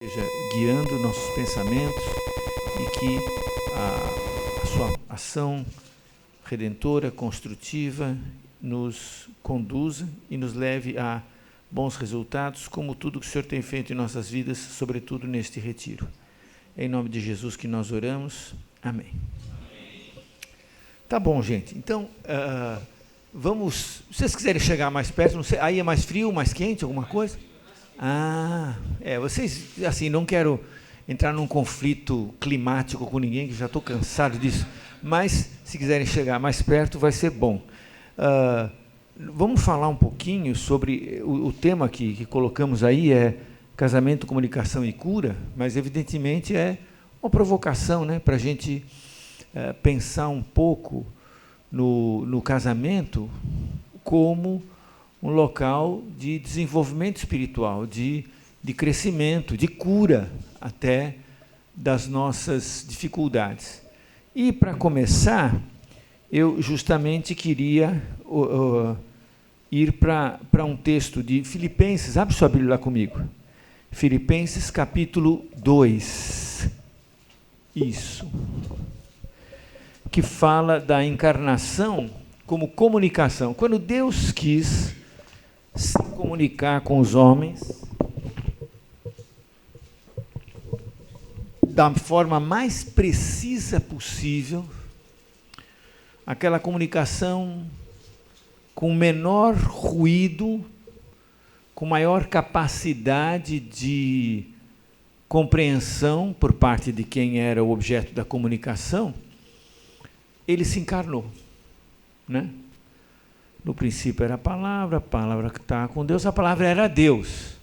esteja guiando nossos pensamentos e que a sua ação redentora, construtiva, nos conduza e nos leve a bons resultados, como tudo que o Senhor tem feito em nossas vidas, sobretudo neste retiro. É em nome de Jesus que nós oramos. Amém. Tá bom, gente. Então, vamos... Se vocês quiserem chegar mais perto, não sei, aí é mais frio, mais quente, alguma coisa? Vocês, assim, não quero entrar num conflito climático com ninguém, que já estou cansado disso, mas se quiserem chegar mais perto, vai ser bom. Vamos falar um pouquinho sobre o tema que colocamos aí, é casamento, comunicação e cura, mas evidentemente é uma provocação, né, para a gente pensar um pouco no casamento como um local de desenvolvimento espiritual, de crescimento, de cura até das nossas dificuldades. E, para começar, eu justamente queria ir para um texto de Filipenses. Abre sua Bíblia lá comigo. Filipenses, capítulo 2. Isso. Que fala da encarnação como comunicação. Quando Deus quis se comunicar com os homens da forma mais precisa possível, aquela comunicação com menor ruído, com maior capacidade de compreensão por parte de quem era o objeto da comunicação, ele se encarnou, né? No princípio era a palavra que estava com Deus, a palavra era Deus.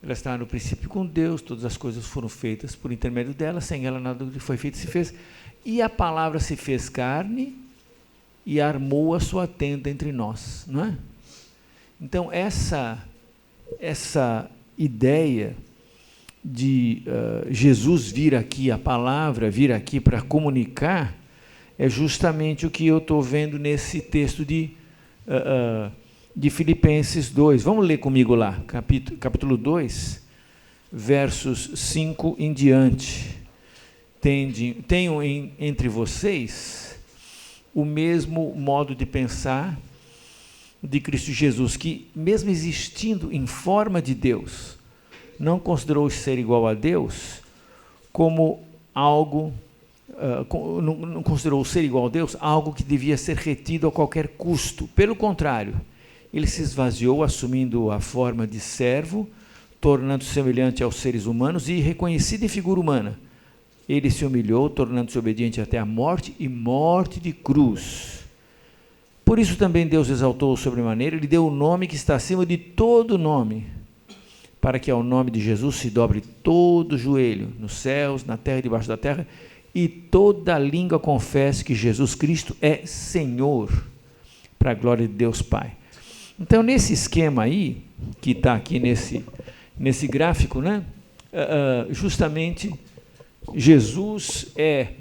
Ela estava no princípio com Deus, todas as coisas foram feitas por intermédio dela, sem ela nada do que foi feito se fez. E a palavra se fez carne e armou a sua tenda entre nós, não é? Então, essa ideia de Jesus vir aqui, a palavra vir aqui para comunicar, é justamente o que eu estou vendo nesse texto de Filipenses 2. Vamos ler comigo lá, capítulo 2, versos 5 em diante. Tenham entre vocês o mesmo modo de pensar de Cristo Jesus, que, mesmo existindo em forma de Deus, não considerou ser igual a Deus como algo... não considerou ser igual a Deus algo que devia ser retido a qualquer custo. Pelo contrário, ele se esvaziou, assumindo a forma de servo, tornando-se semelhante aos seres humanos e reconhecido em figura humana. Ele se humilhou, tornando-se obediente até a morte e morte de cruz. Por isso também Deus exaltou sobremaneira, ele deu o nome que está acima de todo nome, para que ao nome de Jesus se dobre todo o joelho, nos céus, na terra e debaixo da terra, e toda língua confesse que Jesus Cristo é Senhor, para a glória de Deus Pai. Então, nesse esquema aí, que está aqui nesse gráfico, né, justamente, Jesus é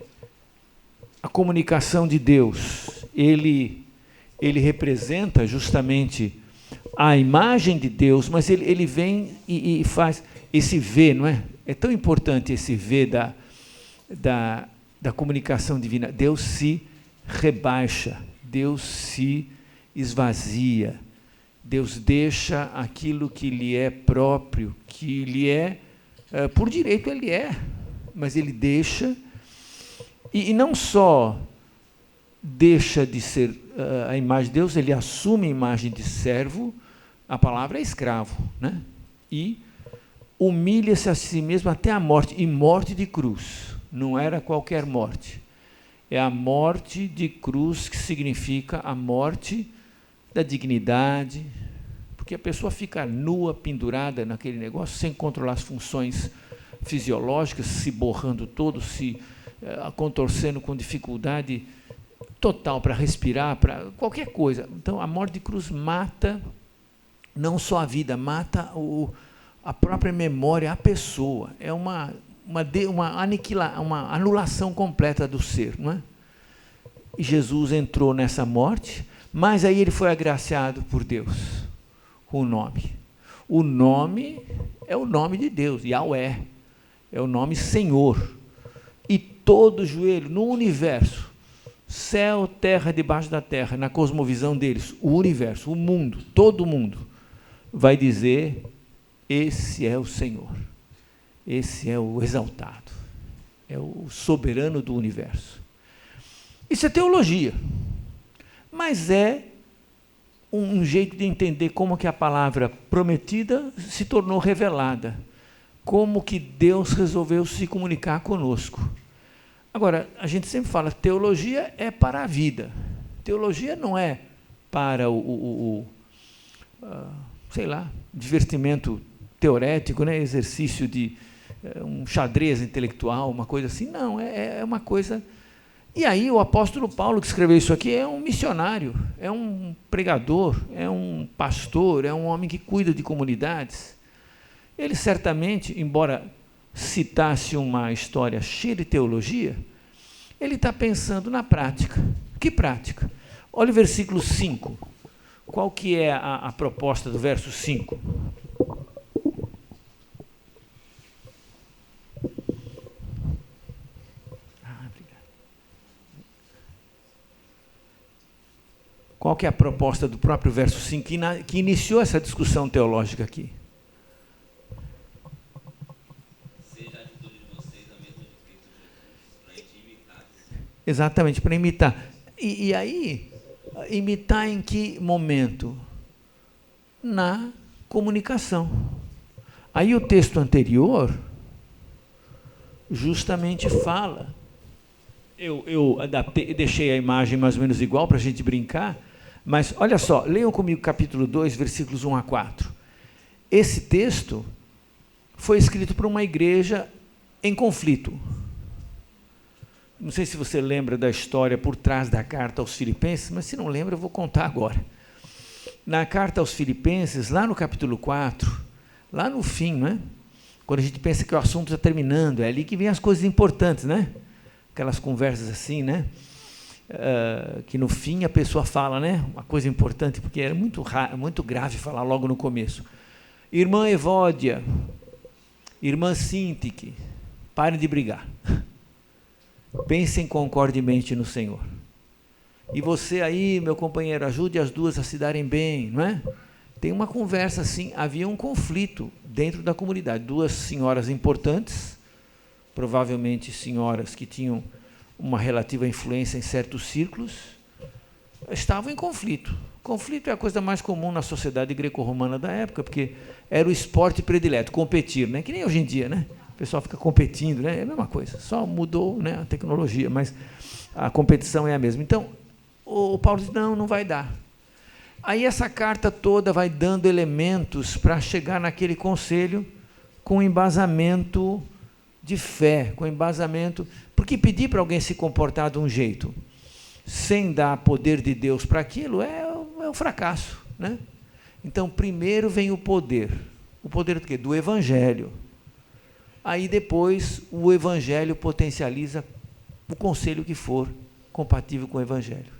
a comunicação de Deus. Ele representa justamente a imagem de Deus, mas ele vem e faz esse V, não é? É tão importante esse V da comunicação divina. Deus se rebaixa, Deus se esvazia, Deus deixa aquilo que lhe é próprio, que lhe é, por direito ele é, mas ele deixa, e não só deixa de ser a imagem de Deus, ele assume a imagem de servo, a palavra é escravo, né? E humilha-se a si mesmo até a morte, e morte de cruz. Não era qualquer morte, é a morte de cruz, que significa a morte da dignidade, porque a pessoa fica nua, pendurada naquele negócio, sem controlar as funções fisiológicas, se borrando todo, se contorcendo com dificuldade total para respirar, para qualquer coisa. Então, a morte de cruz mata não só a vida, mata a própria memória, a pessoa. É uma anulação completa do ser, não é? E Jesus entrou nessa morte, mas aí ele foi agraciado por Deus com o nome. O nome é o nome de Deus, Yahweh, é o nome Senhor. E todo joelho no universo, céu, terra, debaixo da terra, na cosmovisão deles, o universo, o mundo, todo mundo, vai dizer: esse é o Senhor, esse é o exaltado, é o soberano do universo. Isso é teologia, mas é um jeito de entender como que a palavra prometida se tornou revelada, como que Deus resolveu se comunicar conosco. Agora, a gente sempre fala, teologia é para a vida, teologia não é para sei lá, divertimento teorético, né? Exercício de um xadrez intelectual, uma coisa assim, não, é uma coisa. E aí o apóstolo Paulo, que escreveu isso aqui, é um missionário, é um pregador, é um pastor, é um homem que cuida de comunidades. Ele certamente, embora citasse uma história cheia de teologia, ele está pensando na prática. Que prática? Olha o versículo 5. Qual que é a proposta do verso 5? Qual que é a proposta do próprio verso 5, que iniciou essa discussão teológica aqui? Seja a atitude de vocês a mesma de Cristo Jesus, para a gente imitar. Exatamente, para imitar. E aí, imitar em que momento? Na comunicação. Aí o texto anterior justamente fala, eu adaptei, deixei a imagem mais ou menos igual para a gente brincar, mas olha só, leiam comigo capítulo 2, versículos 1 a 4. Esse texto foi escrito para uma igreja em conflito. Não sei se você lembra da história por trás da carta aos Filipenses, mas se não lembra, eu vou contar agora. Na carta aos Filipenses, lá no capítulo 4, lá no fim, né? Quando a gente pensa que o assunto está terminando, é ali que vem as coisas importantes, né? Aquelas conversas assim, né? Que no fim a pessoa fala, né? Uma coisa importante, porque é muito grave falar logo no começo. Irmã Evódia, irmã Sintique, parem de brigar. Pensem concordemente no Senhor. E você aí, meu companheiro, ajude as duas a se darem bem, não é? Tem uma conversa assim, havia um conflito dentro da comunidade. Duas senhoras importantes, provavelmente senhoras que tinham uma relativa influência em certos círculos, estavam em conflito. Conflito é a coisa mais comum na sociedade greco-romana da época, porque era o esporte predileto, competir, né? Que nem hoje em dia, né? O pessoal fica competindo, né? É a mesma coisa, só mudou, né, a tecnologia, mas a competição é a mesma. Então, o Paulo diz, não vai dar. Aí essa carta toda vai dando elementos para chegar naquele conselho com embasamento de fé, com embasamento. Porque pedir para alguém se comportar de um jeito, sem dar poder de Deus para aquilo, é um fracasso, né? Então, primeiro vem o poder. O poder do quê? Do Evangelho. Aí depois o Evangelho potencializa o conselho que for compatível com o Evangelho.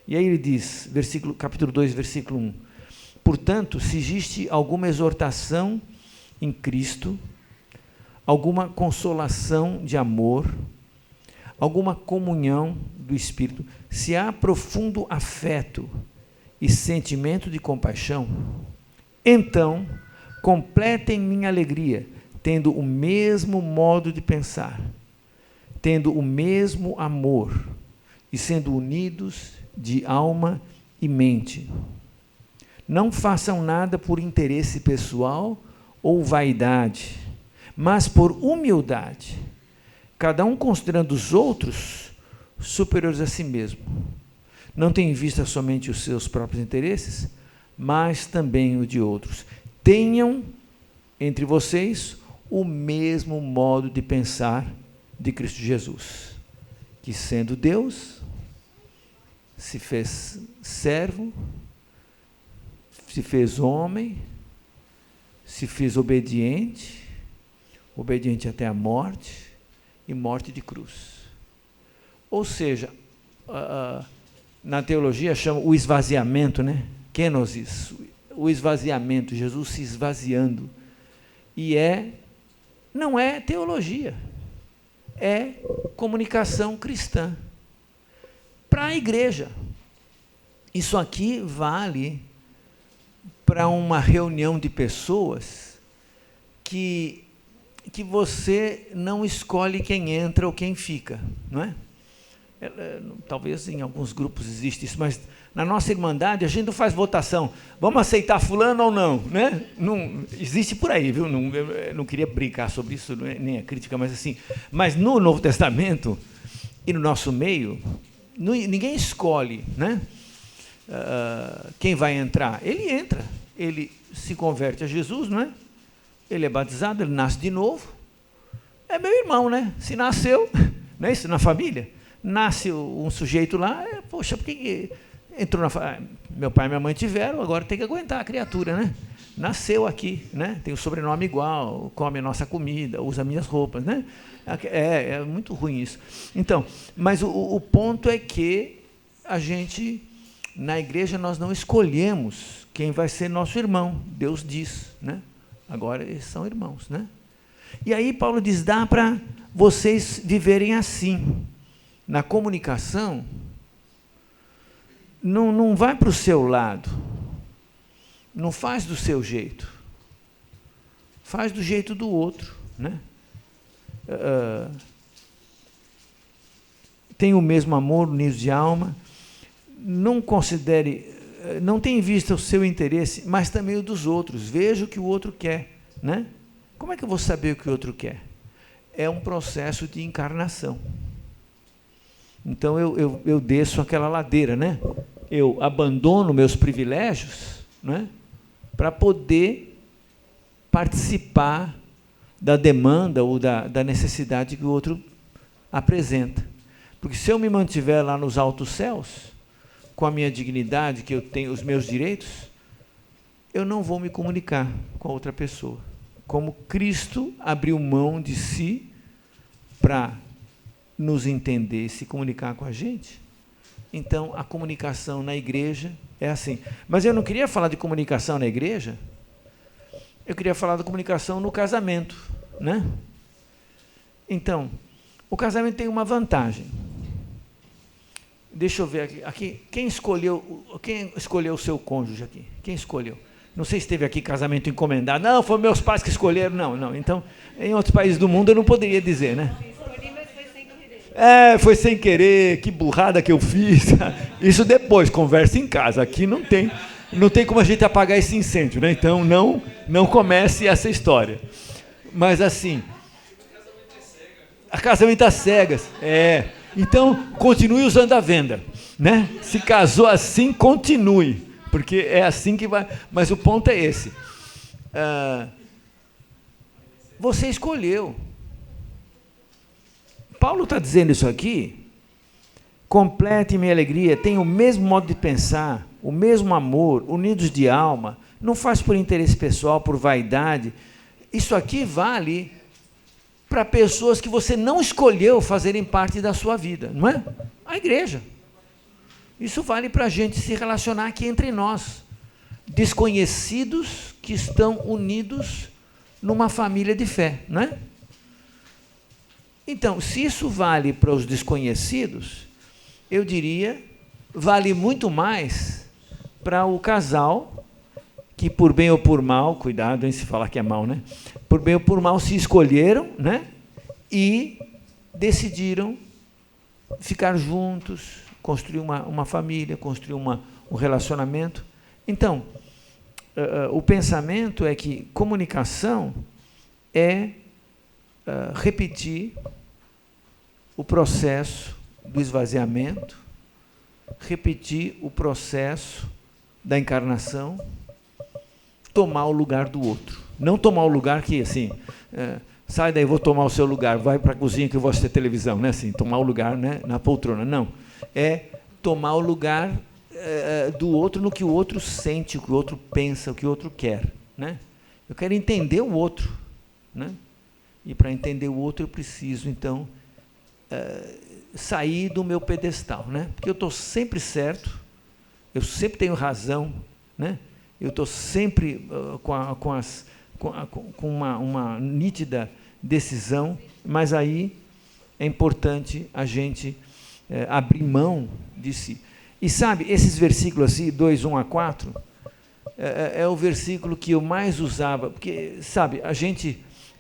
E aí ele diz, capítulo 2, versículo 1, portanto, se existe alguma exortação em Cristo, alguma consolação de amor, alguma comunhão do Espírito, se há profundo afeto e sentimento de compaixão, então completem minha alegria, tendo o mesmo modo de pensar, tendo o mesmo amor e sendo unidos de alma e mente. Não façam nada por interesse pessoal ou vaidade, mas por humildade, cada um considerando os outros superiores a si mesmo. Não tenham em vista somente os seus próprios interesses, mas também o de outros. Tenham entre vocês o mesmo modo de pensar de Cristo Jesus, que sendo Deus, se fez servo, se fez homem, se fez obediente até a morte, e morte de cruz. Ou seja, na teologia chama o esvaziamento, né? Kenosis, o esvaziamento, Jesus se esvaziando. E não é teologia, é comunicação cristã para a igreja. Isso aqui vale para uma reunião de pessoas que você não escolhe quem entra ou quem fica, não é? Talvez em alguns grupos existe isso, mas na nossa Irmandade a gente não faz votação, vamos aceitar fulano ou não, né? Não existe por aí, viu? Eu não queria brincar sobre isso, nem a crítica, mas assim, mas no Novo Testamento e no nosso meio, ninguém escolhe, né? Quem vai entrar? Ele entra, ele se converte a Jesus, não é? Ele é batizado, ele nasce de novo, é meu irmão, né? Se nasceu, não é isso, na família, nasce um sujeito lá, poxa, por que entrou na família? Meu pai e minha mãe tiveram, agora tem que aguentar a criatura, né? Nasceu aqui, né? Tem o sobrenome igual, come a nossa comida, usa minhas roupas, né? É muito ruim isso. Então, mas o ponto é que a gente, na igreja, nós não escolhemos quem vai ser nosso irmão, Deus diz, né? Agora eles são irmãos, né? E aí Paulo diz, dá para vocês viverem assim. Na comunicação, não vai para o seu lado, não faz do seu jeito, faz do jeito do outro, né? Tem o mesmo amor, unidos de alma, não considere, não tem em vista o seu interesse, mas também o dos outros, veja o que o outro quer, né? Como é que eu vou saber o que o outro quer? É um processo de encarnação. Então eu desço aquela ladeira, né? Eu abandono meus privilégios, né? Para poder participar da demanda ou da necessidade que o outro apresenta. Porque se eu me mantiver lá nos altos céus, com a minha dignidade, que eu tenho os meus direitos, eu não vou me comunicar com a outra pessoa. Como Cristo abriu mão de si para nos entender e se comunicar com a gente, então a comunicação na igreja é assim. Mas eu não queria falar de comunicação na igreja, eu queria falar da comunicação no casamento, né? Então, o casamento tem uma vantagem. Deixa eu ver aqui, quem escolheu o seu cônjuge aqui? Quem escolheu? Não sei se teve aqui casamento encomendado. Não, foram meus pais que escolheram. Não. Então, em outros países do mundo eu não poderia dizer, né? Foi sem querer, que burrada que eu fiz. Isso depois, conversa em casa. Aqui não tem como a gente apagar esse incêndio, né? Então não comece essa história. Mas assim, a casamento às cegas. Então continue usando a venda, né? Se casou assim, continue, porque é assim que vai. Mas o ponto é esse. Você escolheu. Paulo está dizendo isso aqui, complete minha alegria, tem o mesmo modo de pensar, o mesmo amor, unidos de alma, não faz por interesse pessoal, por vaidade. Isso aqui vale para pessoas que você não escolheu fazerem parte da sua vida, não é? A igreja. Isso vale para a gente se relacionar aqui entre nós, desconhecidos que estão unidos numa família de fé, não é? Então, se isso vale para os desconhecidos, eu diria, vale muito mais para o casal que, por bem ou por mal, cuidado em se falar que é mal, né? Por bem ou por mal, se escolheram, né? E decidiram ficar juntos, construir uma família, construir um relacionamento. Então, o pensamento é que comunicação é repetir o processo do esvaziamento, repetir o processo da encarnação, tomar o lugar do outro. Não tomar o lugar que, assim, sai daí, vou tomar o seu lugar, vai para a cozinha que eu vou assistir televisão, né? Assim, tomar o lugar, né, na poltrona. Não, é tomar o lugar do outro no que o outro sente, o que o outro pensa, o que o outro quer, né? Eu quero entender o outro, né? E para entender o outro eu preciso, então, sair do meu pedestal, né? Porque eu estou sempre certo, eu sempre tenho razão, né? Eu estou sempre com uma nítida decisão, mas aí é importante a gente abrir mão de si. E sabe, esses versículos assim, 2, 1 a 4, é o versículo que eu mais usava, porque, sabe,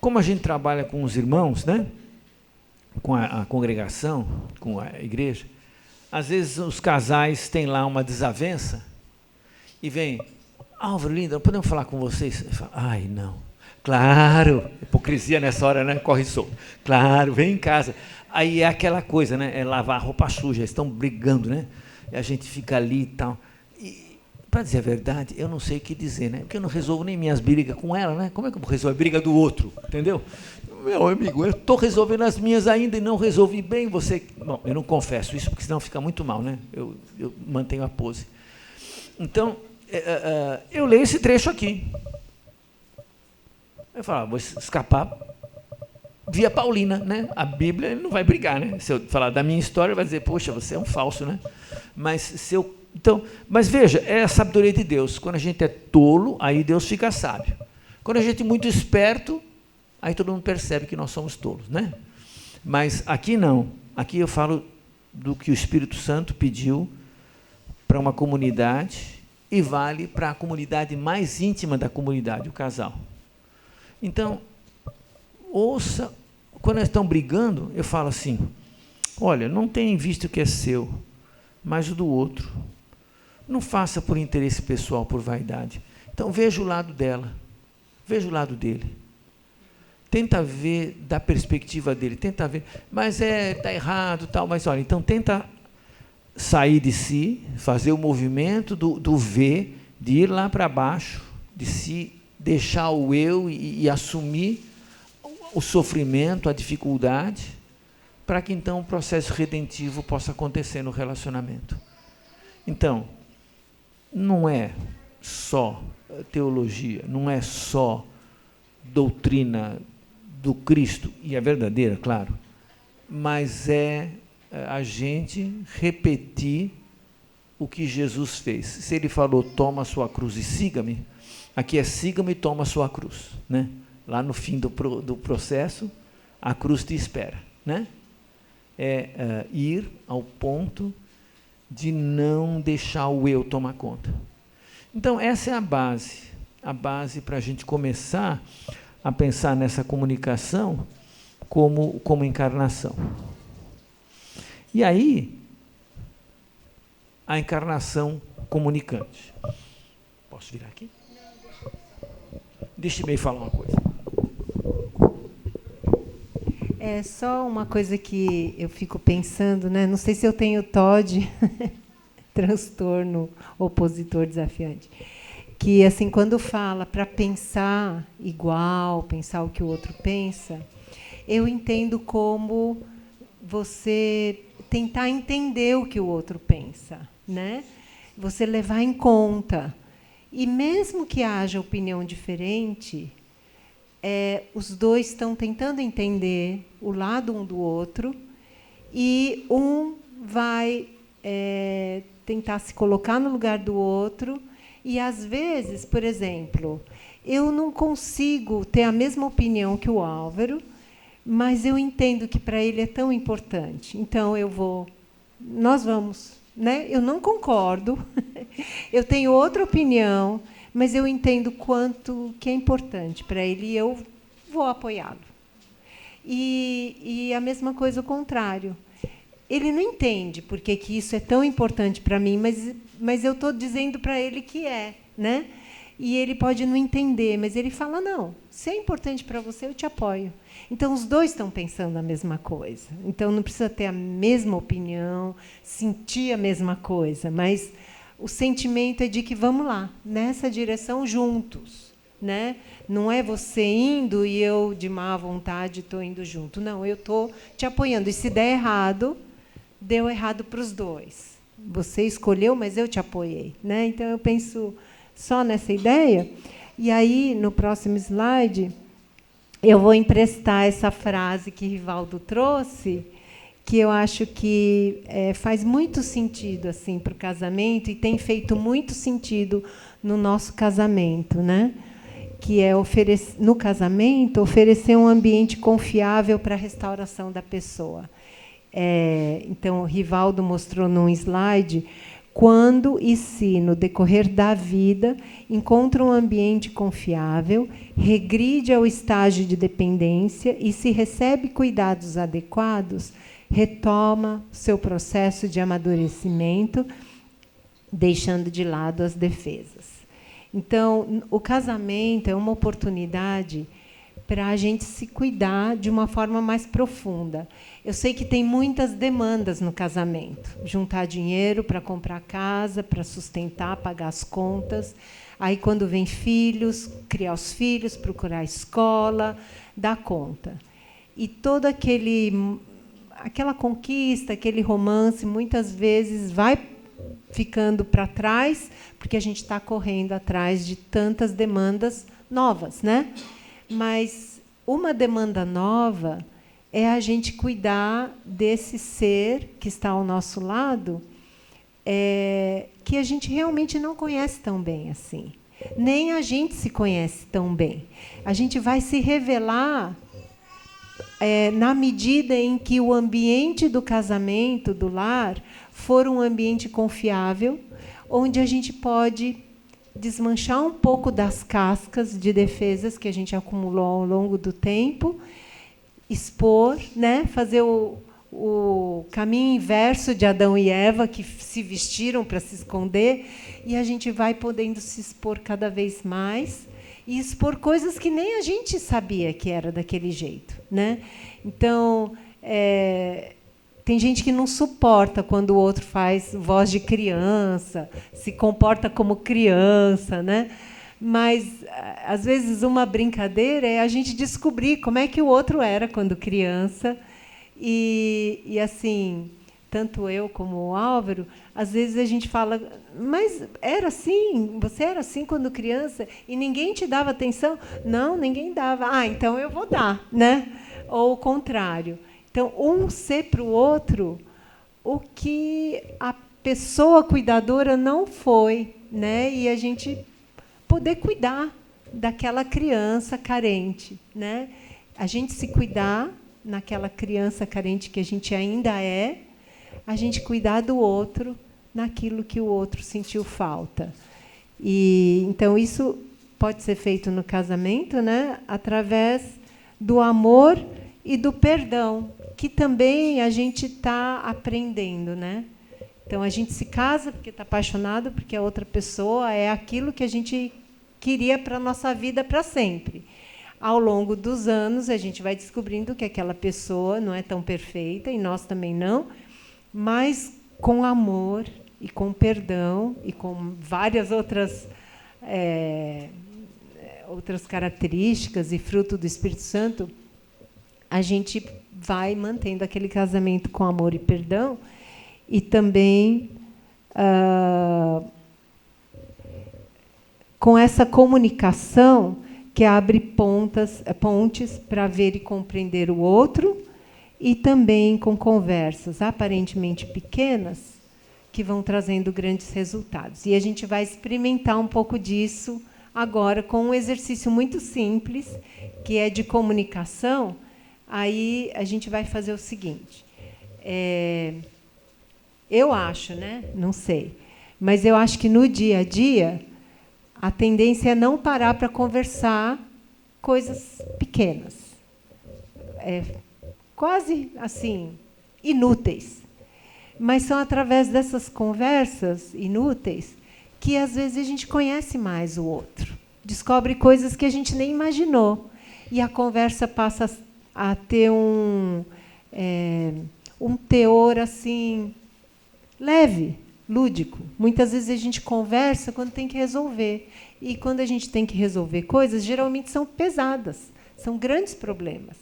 como a gente trabalha com os irmãos, né? Com a congregação, com a igreja, às vezes os casais têm lá uma desavença e vem, Álvaro, linda, podemos falar com vocês? Eu falo, ai, não. Claro, hipocrisia nessa hora, né? Corre solto. Claro, vem em casa. Aí é aquela coisa, né? É lavar a roupa suja, eles estão brigando, né? E a gente fica ali e tal. E, para dizer a verdade, eu não sei o que dizer, né? Porque eu não resolvo nem minhas brigas com ela, né? Como é que eu vou resolver a briga do outro? Entendeu? Meu amigo, eu estou resolvendo as minhas ainda e não resolvi bem, você... Bom, eu não confesso isso, porque senão fica muito mal, né? Eu mantenho a pose. Então, eu leio esse trecho aqui. Eu falo, vou escapar via Paulina, né? A Bíblia ele não vai brigar, né? Se eu falar da minha história, vai dizer, poxa, você é um falso, né? Mas veja, é a sabedoria de Deus. Quando a gente é tolo, aí Deus fica sábio. Quando a gente é muito esperto, aí todo mundo percebe que nós somos tolos, né? Mas aqui não. Aqui eu falo do que o Espírito Santo pediu para uma comunidade e vale para a comunidade mais íntima da comunidade, o casal. Então, ouça, quando eles estão brigando, eu falo assim, olha, não tem visto o que é seu, mas o do outro. Não faça por interesse pessoal, por vaidade. Então, veja o lado dela, veja o lado dele. Tenta ver da perspectiva dele, tenta ver, mas está errado, tal, mas olha, então tenta sair de si, fazer o movimento do ver, de ir lá para baixo, de se deixar o eu e assumir o sofrimento, a dificuldade, para que então o processo redentivo possa acontecer no relacionamento. Então, não é só teologia, não é só doutrina do Cristo, e é verdadeira, claro, mas é a gente repetir o que Jesus fez. Se ele falou, toma a sua cruz e siga-me, aqui é siga-me e toma a sua cruz, né? Lá no fim do processo, a cruz te espera, né? Ir ao ponto de não deixar o eu tomar conta. Então, essa é a base para a gente começar a pensar nessa comunicação como encarnação. E aí, a encarnação comunicante. Posso virar aqui? Deixa eu falar uma coisa. É só uma coisa que eu fico pensando, né? Não sei se eu tenho TOD, transtorno opositor desafiante, que assim quando fala para pensar igual, pensar o que o outro pensa, eu entendo como você tentar entender o que o outro pensa, né? Você levar em conta. E mesmo que haja opinião diferente, os dois estão tentando entender o lado um do outro e um vai tentar se colocar no lugar do outro e, às vezes, por exemplo, eu não consigo ter a mesma opinião que o Álvaro, mas eu entendo que para ele é tão importante. Então, nós vamos, né? Eu não concordo, eu tenho outra opinião, mas eu entendo quanto que é importante para ele e eu vou apoiá-lo. E a mesma coisa, o contrário. Ele não entende por que isso é tão importante para mim, mas eu estou dizendo para ele que é, né? E ele pode não entender, mas ele fala, não, se é importante para você, eu te apoio. Então, os dois estão pensando a mesma coisa. Então, não precisa ter a mesma opinião, sentir a mesma coisa, mas o sentimento é de que vamos lá, nessa direção juntos, né? Não é você indo e eu, de má vontade, estou indo junto. Não, eu estou te apoiando. E se der errado, deu errado para os dois. Você escolheu, mas eu te apoiei, né? Então, eu penso só nessa ideia. E aí, no próximo slide, eu vou emprestar essa frase que Rivaldo trouxe, que eu acho que faz muito sentido assim, para o casamento e tem feito muito sentido no nosso casamento, né? Que é no casamento oferecer um ambiente confiável para a restauração da pessoa. Então, o Rivaldo mostrou num slide quando e se, no decorrer da vida, encontra um ambiente confiável, regride ao estágio de dependência e, se recebe cuidados adequados, retoma seu processo de amadurecimento, deixando de lado as defesas. Então, o casamento é uma oportunidade para a gente se cuidar de uma forma mais profunda. Eu sei que tem muitas demandas no casamento. Juntar dinheiro para comprar casa, para sustentar, pagar as contas. Aí, quando vem filhos, criar os filhos, procurar a escola, dar conta. E toda aquela conquista, aquele romance, muitas vezes vai ficando para trás, porque a gente está correndo atrás de tantas demandas novas, né? Mas uma demanda nova é a gente cuidar desse ser que está ao nosso lado, que a gente realmente não conhece tão bem assim. Nem a gente se conhece tão bem. A gente vai se revelar na medida em que o ambiente do casamento, do lar, for um ambiente confiável, onde a gente pode desmanchar um pouco das cascas de defesas que a gente acumulou ao longo do tempo, expor, né, fazer o caminho inverso de Adão e Eva, que se vestiram para se esconder, e a gente vai podendo se expor cada vez mais e expor coisas que nem a gente sabia que era daquele jeito, né? Então, tem gente que não suporta quando o outro faz voz de criança, se comporta como criança, né? Mas, às vezes, uma brincadeira é a gente descobrir como é que o outro era quando criança. E assim, tanto eu como o Álvaro, às vezes a gente fala, mas era assim? Você era assim quando criança? E ninguém te dava atenção? Não, ninguém dava. Ah, então eu vou dar, né? Ou o contrário. Então, um ser para o outro o que a pessoa cuidadora não foi, né? E a gente poder cuidar daquela criança carente, né? A gente se cuidar naquela criança carente que a gente ainda é, a gente cuidar do outro naquilo que o outro sentiu falta. E então isso pode ser feito no casamento, né? Através do amor e do perdão, que também a gente está aprendendo, né? Então, a gente se casa porque está apaixonado, porque a outra pessoa é aquilo que a gente queria para a nossa vida para sempre. Ao longo dos anos, a gente vai descobrindo que aquela pessoa não é tão perfeita, e nós também não, mas com amor e com perdão e com várias outras características e fruto do Espírito Santo, a gente vai mantendo aquele casamento com amor e perdão, e também com essa comunicação que abre pontes para ver e compreender o outro, e também com conversas aparentemente pequenas que vão trazendo grandes resultados. E a gente vai experimentar um pouco disso agora com um exercício muito simples, que é de comunicação. Aí a gente vai fazer o seguinte. Eu acho, né? Não sei, mas eu acho que no dia a dia a tendência é não parar para conversar coisas pequenas, quase assim inúteis, mas são através dessas conversas inúteis que às vezes a gente conhece mais o outro, descobre coisas que a gente nem imaginou, e a conversa passa a ter um teor assim leve, lúdico. Muitas vezes a gente conversa quando tem que resolver. E quando a gente tem que resolver coisas, geralmente são pesadas, são grandes problemas.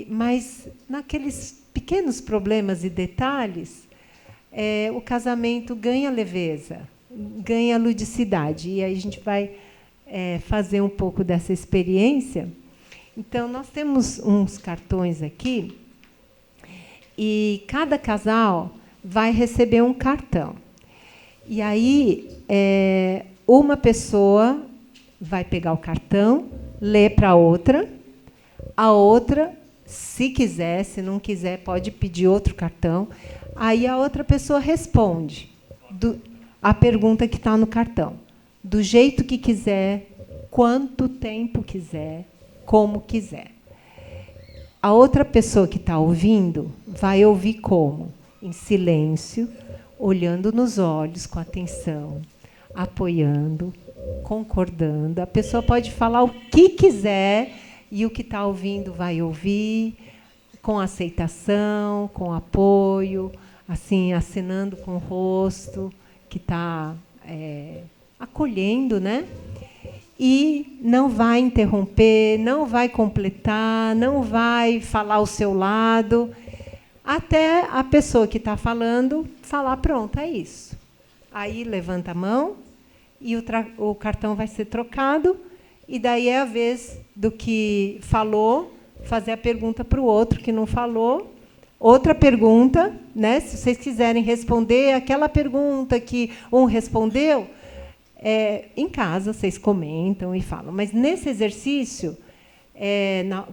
Mas naqueles pequenos problemas e detalhes, o casamento ganha leveza, ganha ludicidade. E aí a gente vai fazer um pouco dessa experiência. Então, nós temos uns cartões aqui, e cada casal vai receber um cartão. E aí, uma pessoa vai pegar o cartão, ler para a outra, se quiser, se não quiser, pode pedir outro cartão. Aí a outra pessoa responde a pergunta que está no cartão, do jeito que quiser, quanto tempo quiser, como quiser. A outra pessoa que está ouvindo vai ouvir como? Em silêncio, olhando nos olhos com atenção, apoiando, concordando. A pessoa pode falar o que quiser e o que está ouvindo vai ouvir com aceitação, com apoio, assim, acenando com o rosto, que está acolhendo, né? E não vai interromper, não vai completar, não vai falar o seu lado, até a pessoa que está falando falar, pronto, é isso. Aí levanta a mão e o cartão vai ser trocado, e daí é a vez do que falou fazer a pergunta para o outro que não falou. Outra pergunta, né? Se vocês quiserem responder aquela pergunta que um respondeu, em casa vocês comentam e falam. Mas nesse exercício,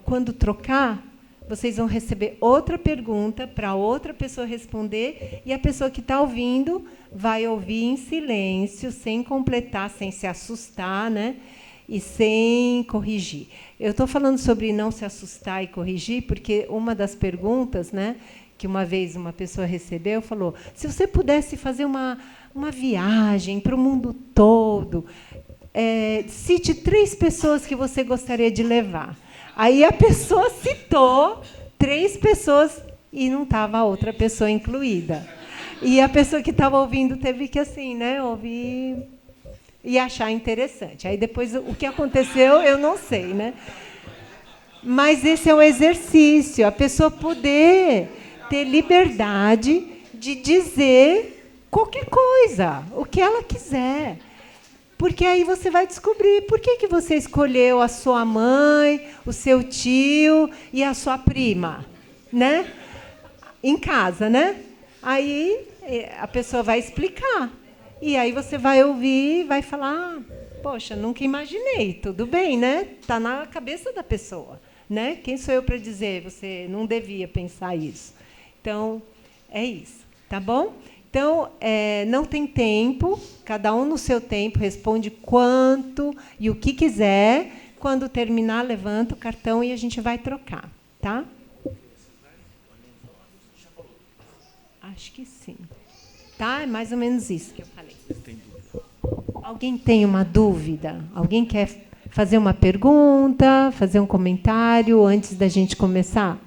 quando trocar, vocês vão receber outra pergunta para outra pessoa responder, e a pessoa que está ouvindo vai ouvir em silêncio, sem completar, sem se assustar, né? E sem corrigir. Eu estou falando sobre não se assustar e corrigir, porque uma das perguntas, né, que uma vez uma pessoa recebeu, falou, se você pudesse fazer uma viagem para o mundo todo, cite 3 pessoas que você gostaria de levar. Aí a pessoa citou 3 pessoas e não estava a outra pessoa incluída. E a pessoa que estava ouvindo teve que, assim, né, ouvir e achar interessante. Aí depois o que aconteceu, eu não sei, né? Mas esse é o exercício, a pessoa poder ter liberdade de dizer qualquer coisa, o que ela quiser. Porque aí você vai descobrir por que você escolheu a sua mãe, o seu tio e a sua prima, né? Em casa, né? Aí a pessoa vai explicar. E aí você vai ouvir e vai falar, poxa, nunca imaginei, tudo bem, né? Está na cabeça da pessoa, né? Quem sou eu para dizer, você não devia pensar isso? Então, é isso, tá bom? Então, não tem tempo, cada um no seu tempo responde quanto e o que quiser. Quando terminar, levanta o cartão e a gente vai trocar, tá? Acho que sim. Tá? É mais ou menos isso que eu falei. Alguém tem uma dúvida? Alguém quer fazer uma pergunta, fazer um comentário antes da gente começar?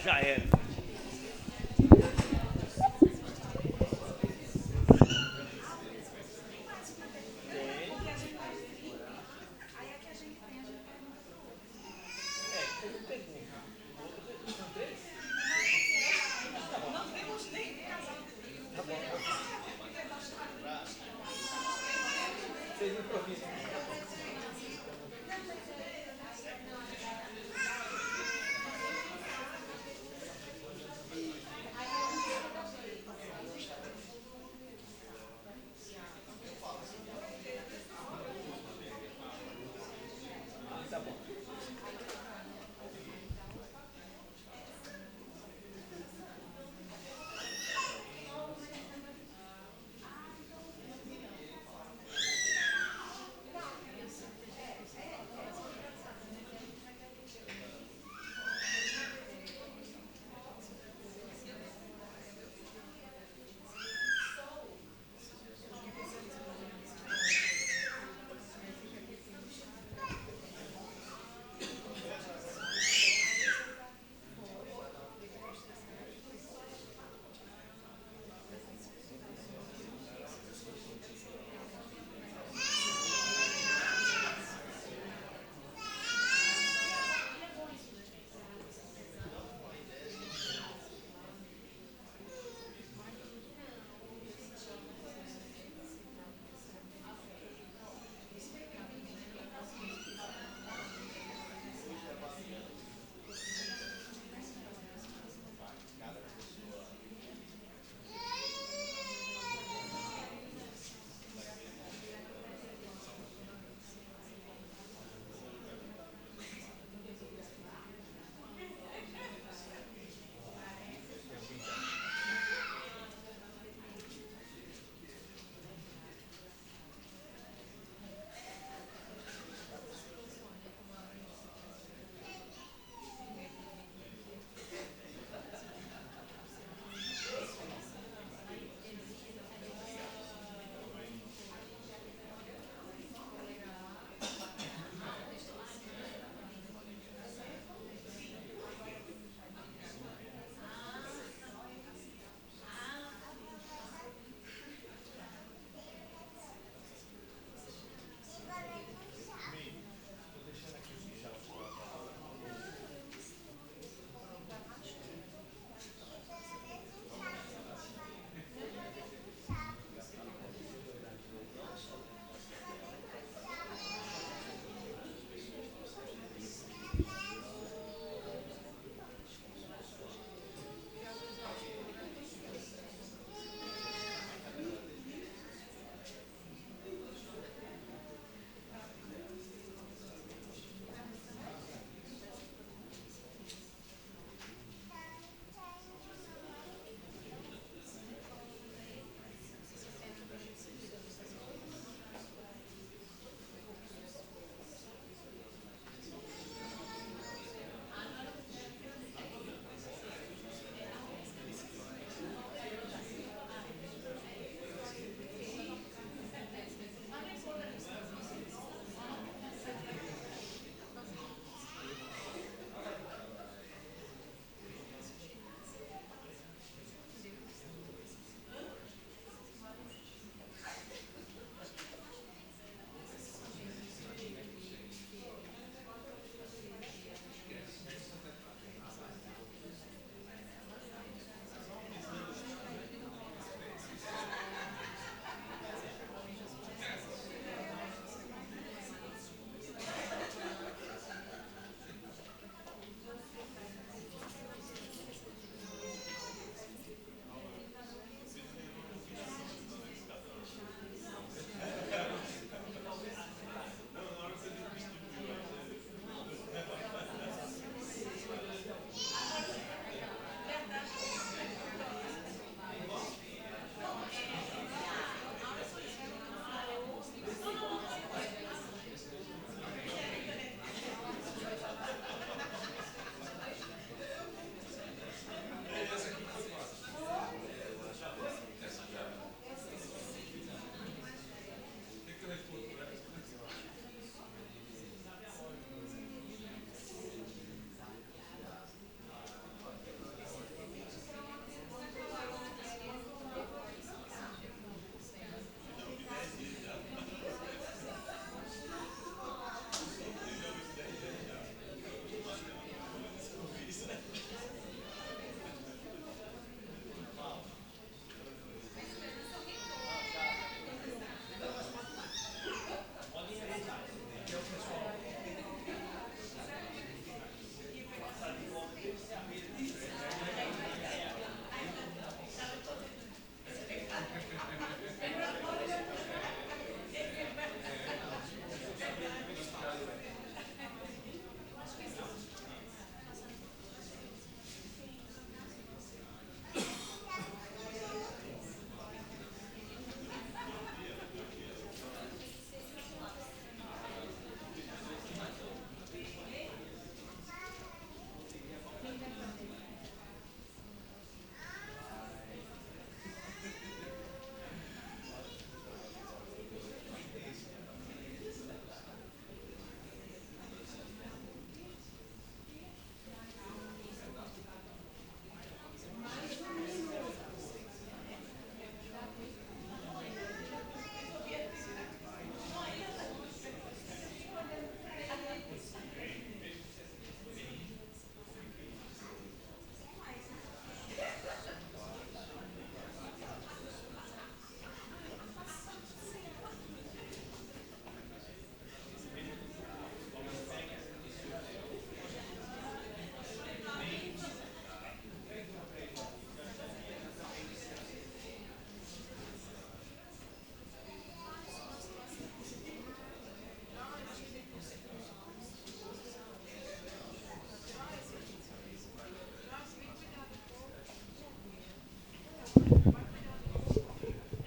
Já era.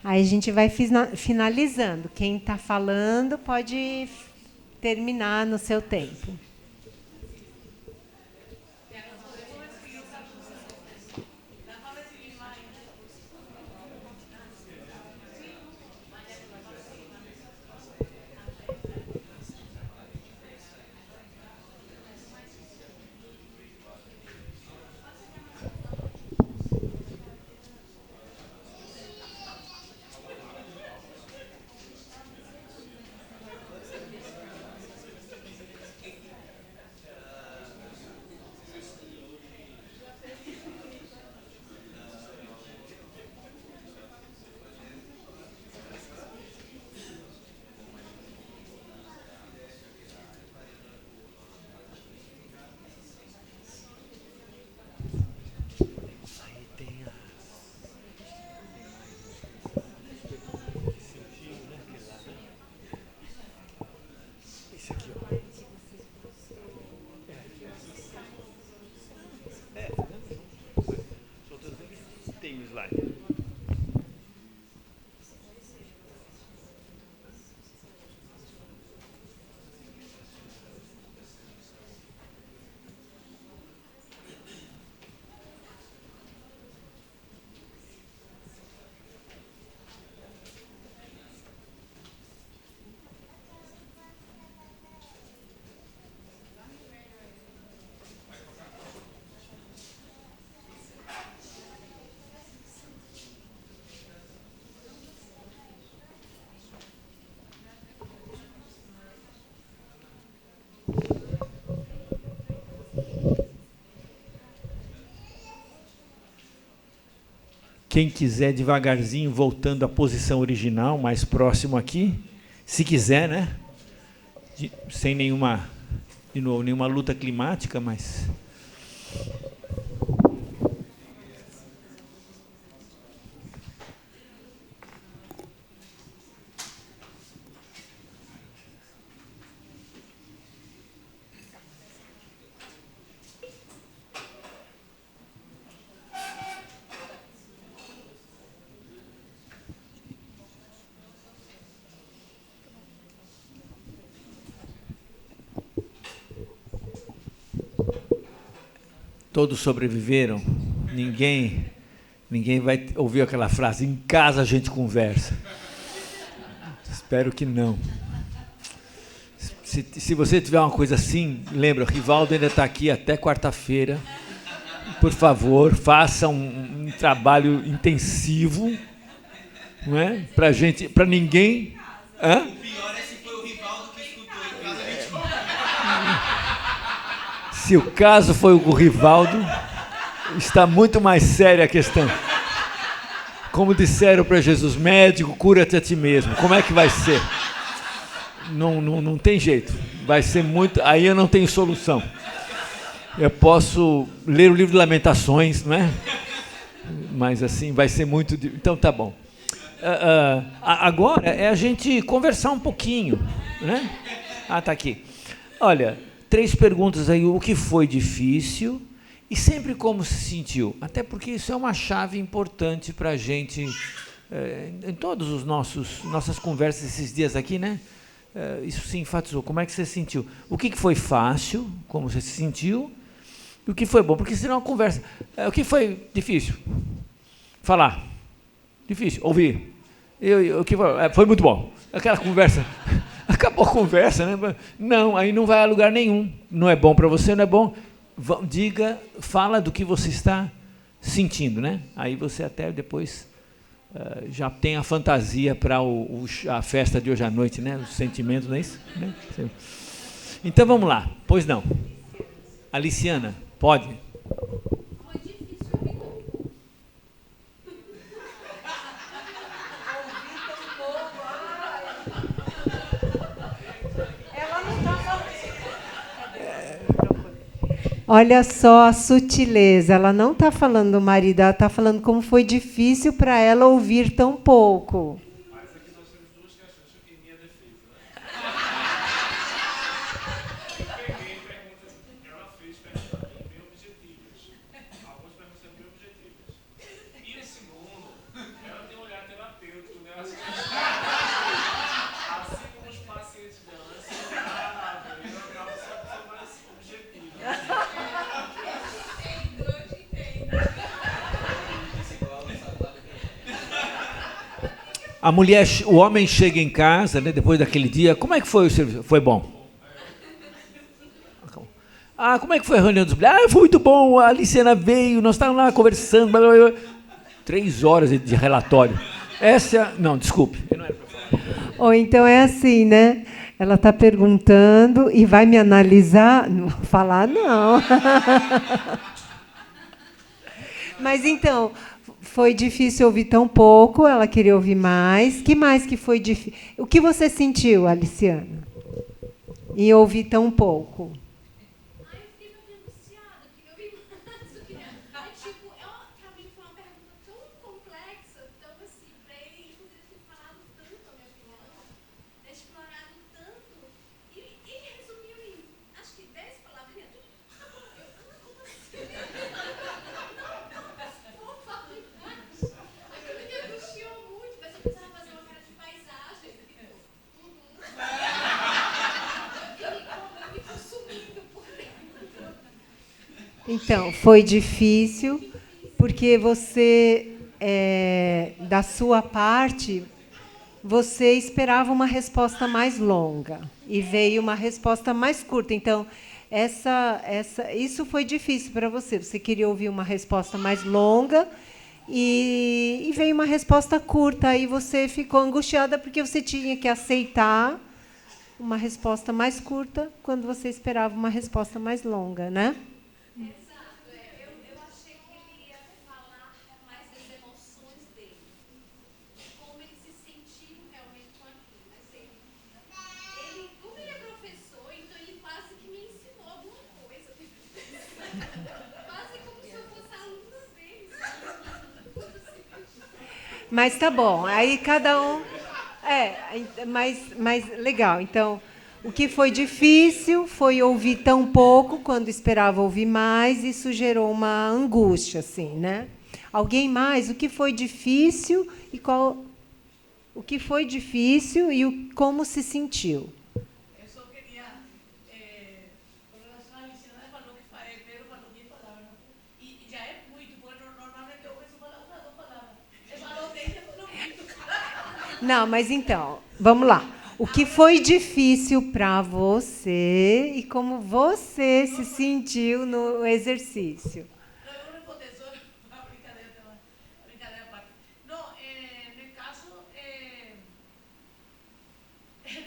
Aí a gente vai finalizando. Quem está falando pode terminar no seu tempo. Quem quiser devagarzinho, voltando à posição original, mais próximo aqui, se quiser, né? Sem nenhuma, de novo, nenhuma luta climática, mas... Todos sobreviveram? Ninguém vai ouvir aquela frase, em casa a gente conversa. Espero que não. Se você tiver uma coisa assim, lembra, o Rivaldo ainda está aqui até quarta-feira. Por favor, faça um trabalho intensivo, não é? Para ninguém... Hã? O pior é se foi o Rivaldo que escutou em casa 24. Se o caso foi o Rivaldo, está muito mais séria a questão. Como disseram para Jesus, médico, cura-te a ti mesmo. Como é que vai ser? Não tem jeito. Vai ser muito... Aí eu não tenho solução. Eu posso ler o livro de Lamentações, não é? Mas assim, vai ser muito... Então tá bom. Agora é a gente conversar um pouquinho, né? Tá aqui. Olha, 3 perguntas aí. O que foi difícil e sempre como se sentiu? Até porque isso é uma chave importante para a gente, em todos os nossas conversas esses dias aqui, né? Isso se enfatizou. Como é que você sentiu? O que foi fácil? Como você se sentiu? E o que foi bom? Porque senão a conversa... O que foi difícil? Falar. Difícil. Ouvir. O que foi muito bom. Aquela conversa... Acabou a conversa, né? Não, aí não vai a lugar nenhum. Não é bom para você, não é bom. Diga, fala do que você está sentindo, né? Aí você até depois já tem a fantasia para a festa de hoje à noite, né? Os sentimentos, não é isso? Né? Então vamos lá. Pois não. Aliciana, pode? Olha só a sutileza. Ela não está falando do marido, ela está falando como foi difícil para ela ouvir tão pouco. Mas aqui nós temos 2 questões em minha defesa. Peguei perguntas que ela fez, perguntas bem objetivas. Algumas perguntas bem objetivas. E segundo, ela tem um olhar terapêutico A mulher, o homem chega em casa, né, depois daquele dia, como é que foi o serviço? Foi bom. Ah, como é que foi a reunião dos mulheres? Ah, foi muito bom, a Aliciana veio, nós estávamos lá conversando, blá, blá, blá. 3 horas de relatório. Essa, não, desculpe. Não era pra falar. Ou então é assim, né? Ela está perguntando e vai me analisar? Não vou falar, não. Mas então, foi difícil ouvir tão pouco, ela queria ouvir mais. Que mais que foi difícil? O que você sentiu, Aliciana, em ouvir tão pouco? Ai, eu fiquei meio angustiada, queria ouvir mais. Pra mim foi uma pergunta tão complexa, tão assim, pra ele, inclusive, ter falado tanto a minha opinião, explorado tanto, e resumiu em, acho que 10 palavrinhas. Como assim? Vou falar mais. Aquilo me angustiou muito, mas eu precisava fazer uma cara de paisagem. Eu me consumindo por dentro. Então, foi difícil, porque você, da sua parte, você esperava uma resposta mais longa e veio uma resposta mais curta. Então, isso foi difícil para você. Você queria ouvir uma resposta mais longa e veio uma resposta curta. Aí você ficou angustiada porque você tinha que aceitar uma resposta mais curta quando você esperava uma resposta mais longa, né? Exato, eu achei que ele ia falar mais das emoções dele, de como ele se sentiu realmente com aquilo. Mas como ele é professor, então ele quase que me ensinou alguma coisa. Quase como se eu fosse aluna dele, sabe? Mas tá bom. Aí cada um. Mas legal. Então, o que foi difícil foi ouvir tão pouco quando esperava ouvir mais. Isso gerou uma angústia, assim, né? Alguém mais? O que foi difícil e qual? O que foi difícil e como se sentiu? Eu só queria, com relação à Luciana, falou que Pedro falou 10 palavras, e já é muito, porque normalmente eu ouço falar 1 ou 2 palavras. Ele falou 10 e falou muito. Não, mas então, vamos lá. O que foi difícil para você e como você se sentiu no exercício? No, eu vou responder só uma brincadeira à parte. No caso,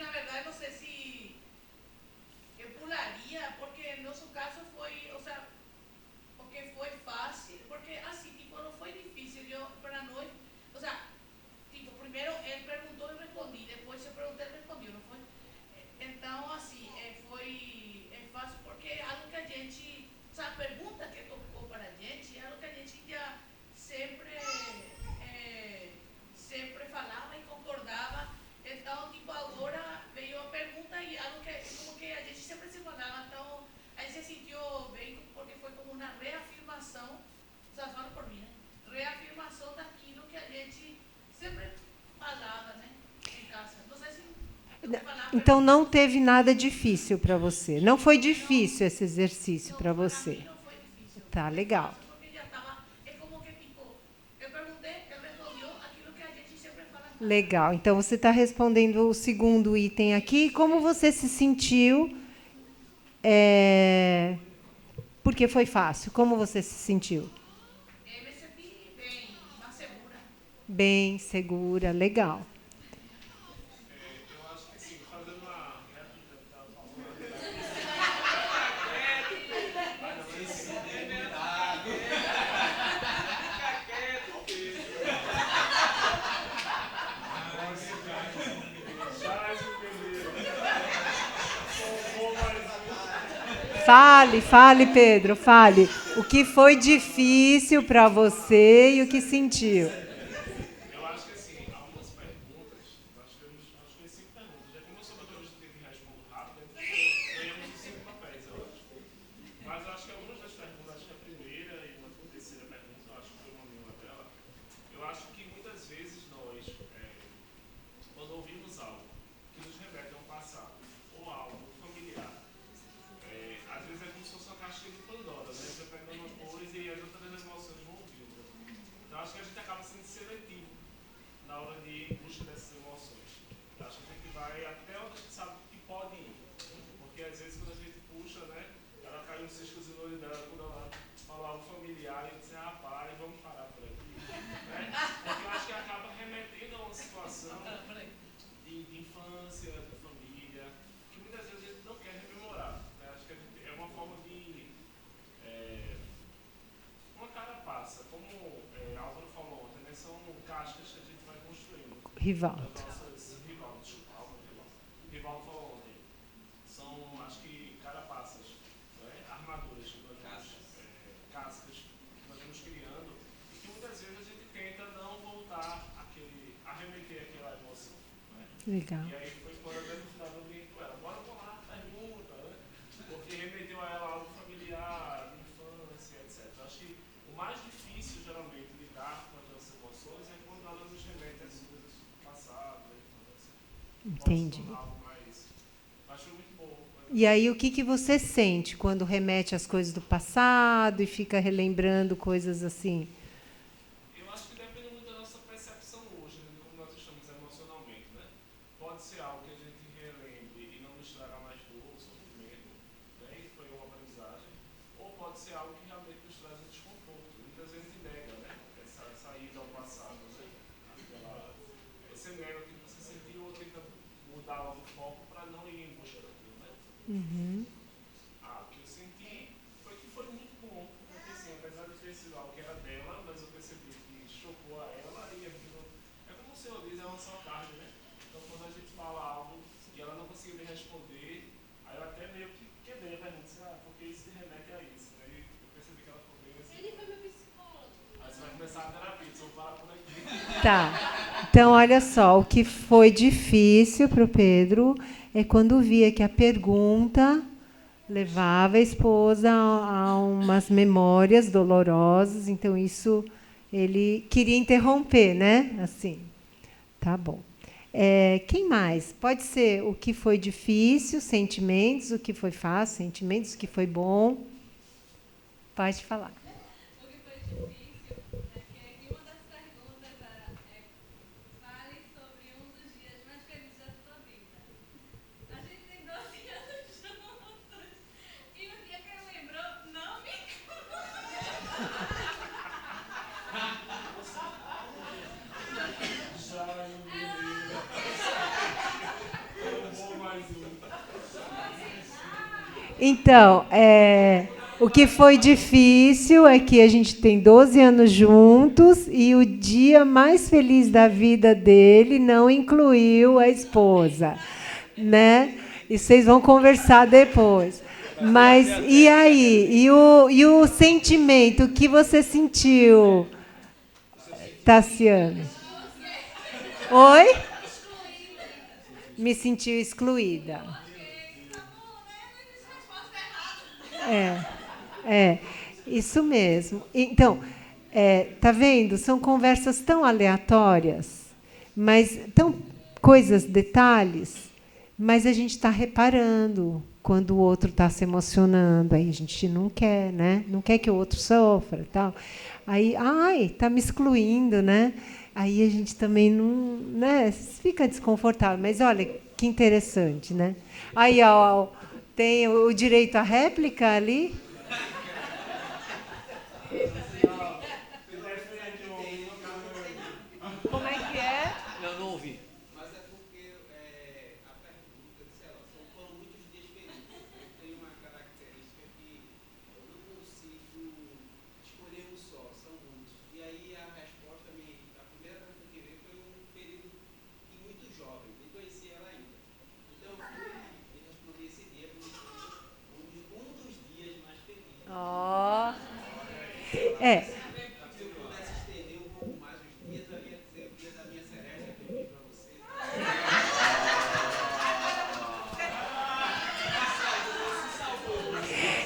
na verdade, não sei se eu pularia, porque nosso caso foi, o sea, porque foi fácil, porque assim, tipo, não foi difícil, para nós, o sea, tipo, primeiro ele perguntou e respondi, depois eu perguntei e respondi, não foi? Então, assim, foi fácil porque é algo que a gente, o sea, a pergunta que tocou para a gente é algo que a gente já sempre falava e concordava. Então, tipo, agora veio a pergunta e algo que, como que a gente sempre se falava, então a gente se sentiu bem, porque foi como uma reafirmação, já falo por mim, né? Reafirmação daquilo que a gente sempre falava, né? Em casa. Não sei se falava. Então não teve nada difícil para você. Não foi difícil esse exercício para você. Não foi difícil. Tá legal. Porque já estava, é como que tipo, eu perguntei, ele respondeu aquilo que a gente sempre fala. Legal. Então você está respondendo o segundo item aqui. Como você se sentiu? Porque foi fácil. Como você se sentiu? Eu me senti bem, mais segura. Bem, segura, legal. Eu acho que sim, fazendo uma réplica que estava falando. Fale, Pedro, fale. O que foi difícil para você e o que sentiu? Eu acho que assim, algumas perguntas, nós temos, acho que 5 perguntas. Já como eu sou metodista e respondo rápido, ganhamos os 5 papéis, eu acho. Mas eu acho que algumas das perguntas, acho que a primeira e uma terceira pergunta, eu acho que foi uma dela. Eu acho que muitas vezes nós, quando ouvimos algo que nos remete a um passado ou algo familiar, às vezes é como se fosse uma caixinha de Pandora, né? Você pega uma coisa e as outras emoções vão ouvindo. Então acho que a gente acaba sendo seletivo na na hora de ir em busca dessas emoções. Acho que a gente vai até onde a gente sabe que pode ir. Porque às vezes quando a gente puxa, né, ela cai um ciscozinho no olho dela, quando ela falar algo familiar e dizer, pai, vamos parar por aqui. Né? Porque eu acho que acaba remetendo a uma situação de infância, de família, que muitas vezes a gente não quer rememorar. Né? Acho que é uma forma de... uma carapaça, como Álvaro falou ontem, né? São cascas que a gente vai construindo. Rivaldo. Rivaldo falou ontem. São, acho que, carapaças, né? Armaduras que nós vamos, cascas que nós vamos criando e que muitas vezes a gente tenta não voltar a remeter aquela emoção. Né? Legal. E aí foi quando a gente estava orientando ela. Bora lá, pergunta, né? Porque remeteu a ela algo familiar, de infância, etc. Acho que o mais difícil, geralmente, lidar com aquelas emoções é quando ela nos remete às coisas do passado, da infância. Entendi. Pode se tornar algo mais... Acho muito bom. E aí, o que você sente quando remete às coisas do passado e fica relembrando coisas assim? Eu acho que depende muito da nossa percepção hoje, né, de como nós estamos emocionalmente, né? Pode ser algo que a gente relembre e não nos traga mais dor, sofrimento, né? E foi uma aprendizagem. Ou pode ser algo que realmente nos traz um desconforto. Muitas vezes a gente nega, né? Essa ida ao passado, né? Você nega o que você sentiu ou tenta mudar o foco para não ir em busca daquilo, né? Uhum. O que eu senti foi que foi muito bom, porque assim, apesar de ter sido algo que era dela, mas eu percebi que chocou a ela e aquilo, é como o senhor diz, é uma saudade, né? Então quando a gente fala algo e ela não conseguiu me responder, aí eu até meio que quebrei a pergunta, porque isso se remete a isso, né? E eu percebi que ela ficou bem assim. Ele foi meu psicólogo. Aí você vai começar a terapia, se eu parar por aqui. Tá. Então, olha só, o que foi difícil para o Pedro é quando via que a pergunta levava a esposa a umas memórias dolorosas, então isso ele queria interromper, né? Assim, tá bom. Quem mais? Pode ser o que foi difícil, sentimentos, o que foi fácil, sentimentos, o que foi bom. Pode falar. O que foi difícil é que uma das perguntas era fale sobre um dos dias mais felizes da sua vida. A gente tem 12 anos juntos e o dia que ele lembrou não me Então, o que foi difícil é que a gente tem 12 anos juntos e o dia mais feliz da vida dele não incluiu a esposa, né? E vocês vão conversar depois. Mas e aí? E o sentimento que você sentiu, Tassiano? Oi? Me sentiu excluída. Isso mesmo. Então, tá vendo? São conversas tão aleatórias, mas tão coisas, detalhes, mas a gente está reparando quando o outro está se emocionando. Aí a gente não quer, né? Não quer que o outro sofra, tal. Aí, tá me excluindo, né? Aí a gente também não, né? Fica desconfortável. Mas olha que interessante, né? Aí, ó, tem o direito à réplica ali. Como é que é? Não ouvi. Mas é porque a pergunta, sei lá, foram muitos dias felizes. Eu tenho uma característica que eu não consigo escolher um só, são muitos. E aí a resposta, a primeira coisa que eu queria foi um período muito jovem, nem conhecia ela ainda. Então eu fui e respondi esse dia como um dos dias mais felizes. Se eu pudesse estender um pouco mais os dias, eu ia dizer o dia da minha cereja que eu vi para vocês.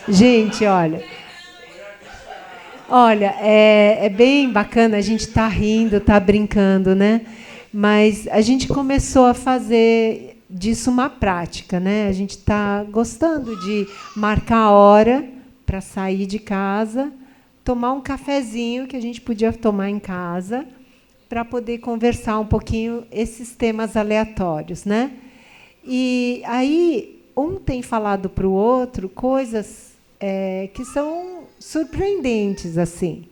Gente, olha, é bem bacana, a gente está rindo, está brincando, né? Mas a gente começou a fazer disso uma prática, né? A gente está gostando de marcar a hora para sair de casa, tomar um cafezinho que a gente podia tomar em casa para poder conversar um pouquinho esses temas aleatórios, né? E aí um tem falado para o outro coisas que são surpreendentes, assim.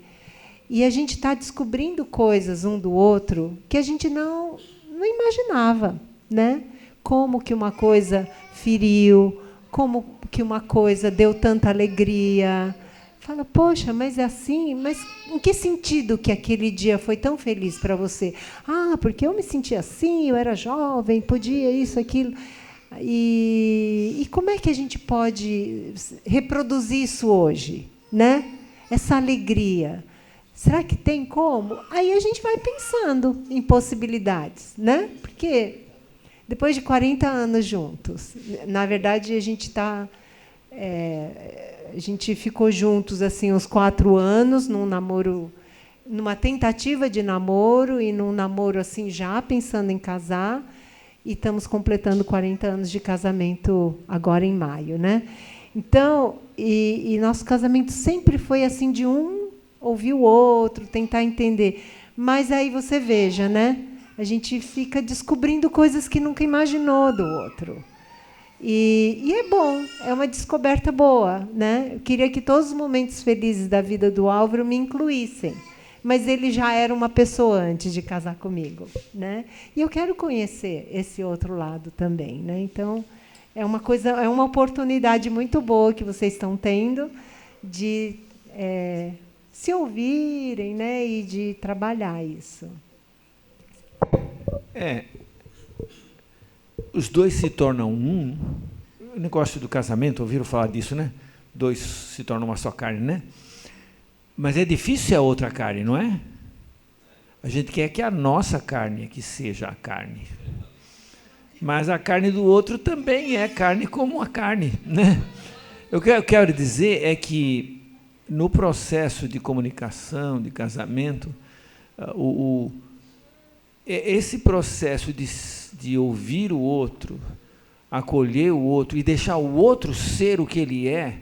E a gente está descobrindo coisas um do outro que a gente não imaginava, né? Como que uma coisa feriu, como que uma coisa deu tanta alegria. Fala, poxa, mas é assim? Mas em que sentido que aquele dia foi tão feliz para você? Ah, porque eu me sentia assim, eu era jovem, podia isso, aquilo. E como é que a gente pode reproduzir isso hoje, né? Essa alegria. Será que tem como? Aí a gente vai pensando em possibilidades, né? Porque depois de 40 anos juntos, na verdade a gente está, a gente ficou juntos assim uns 4 anos num namoro, numa tentativa de namoro e num namoro assim já pensando em casar, e estamos completando 40 anos de casamento agora em maio, né? Então, e nosso casamento sempre foi assim de um ouvir o outro, tentar entender. Mas aí você veja, né? A gente fica descobrindo coisas que nunca imaginou do outro. E é bom, é uma descoberta boa, né? Eu queria que todos os momentos felizes da vida do Álvaro me incluíssem. Mas ele já era uma pessoa antes de casar comigo, né? E eu quero conhecer esse outro lado também, né? Então, é uma oportunidade muito boa que vocês estão tendo de se ouvirem, né, e de trabalhar isso. Os dois se tornam um. O negócio do casamento, ouviram falar disso, né? 2 se tornam uma só carne, né? Mas é difícil ser a outra carne, não é? A gente quer que a nossa carne que seja a carne. Mas a carne do outro também é carne como a carne, né? O que eu quero dizer é que no processo de comunicação, de casamento, esse processo de ouvir o outro, acolher o outro e deixar o outro ser o que ele é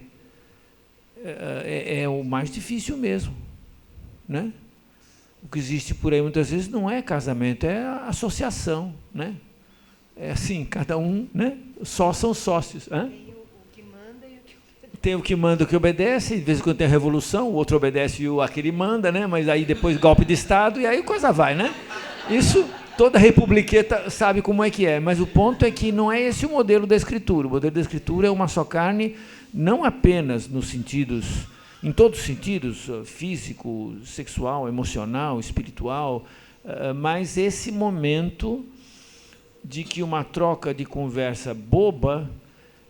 o mais difícil mesmo, né? O que existe por aí muitas vezes não é casamento, é associação, né? É assim, cada um, né? Só são sócios. Hã? Tem o que manda e o que obedece, de vez em quando tem a revolução, o outro obedece e aquele manda, né? Mas aí depois golpe de Estado e aí a coisa vai, né? Isso toda republiqueta sabe como é que é, mas o ponto é que não é esse o modelo da Escritura. O modelo da Escritura é uma só carne, não apenas nos sentidos, em todos os sentidos, físico, sexual, emocional, espiritual, mas esse momento de que uma troca de conversa boba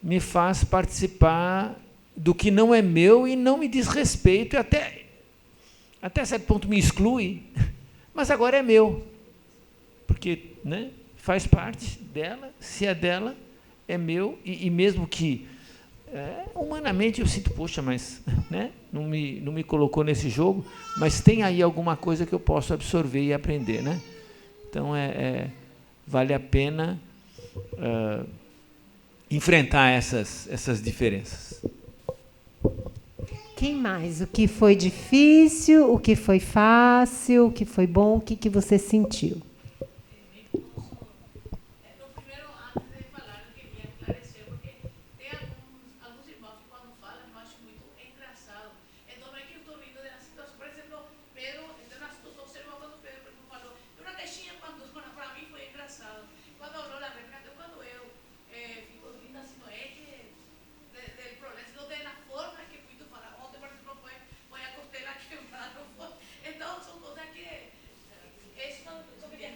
me faz participar do que não é meu e não me diz respeito, e até certo ponto me exclui, mas agora é meu, porque, né, faz parte dela, se é dela, é meu, e mesmo que humanamente eu sinto, poxa, mas, né, não me colocou nesse jogo, mas tem aí alguma coisa que eu posso absorver e aprender, né? Então vale a pena enfrentar essas diferenças. Quem mais? O que foi difícil, o que foi fácil, o que foi bom, o que você sentiu? No primeiro, antes de falar, eu queria esclarecer, porque tem alguns irmãos que quando falam, eu acho muito engraçado. Então não é que eu estou rindo da situação. Por exemplo, Pedro, então nós observamos quando Pedro falou, uma queixinha para mim foi engraçado. Quando falou a Rebeca, quando eu fico rindo assim, não é que del problema, sino de la forma que Pedro fala. Ontem, por exemplo, foi a costela quebrada. Então são coisas que isso eu queria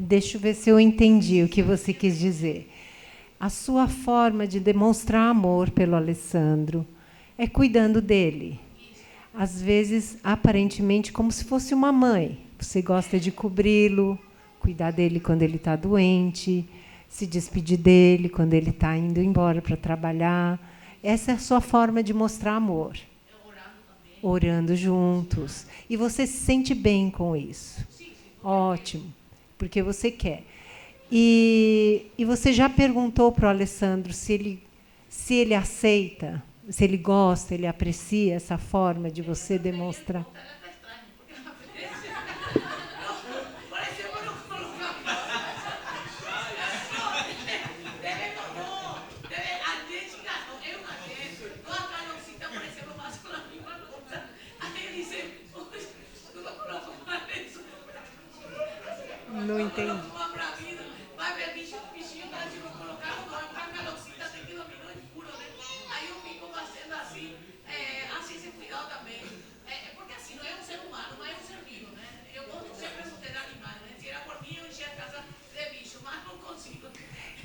Deixa eu ver se eu entendi o que você quis dizer. A sua forma de demonstrar amor pelo Alessandro é cuidando dele. Às vezes, aparentemente, como se fosse uma mãe. Você gosta de cobri-lo, cuidar dele quando ele está doente, se despedir dele quando ele está indo embora para trabalhar. Essa é a sua forma de mostrar amor. Orando juntos. E você se sente bem com isso. Ótimo, porque você quer. E você já perguntou para o Alessandro se ele aceita, se ele gosta, ele aprecia essa forma de você demonstrar? Não entendi.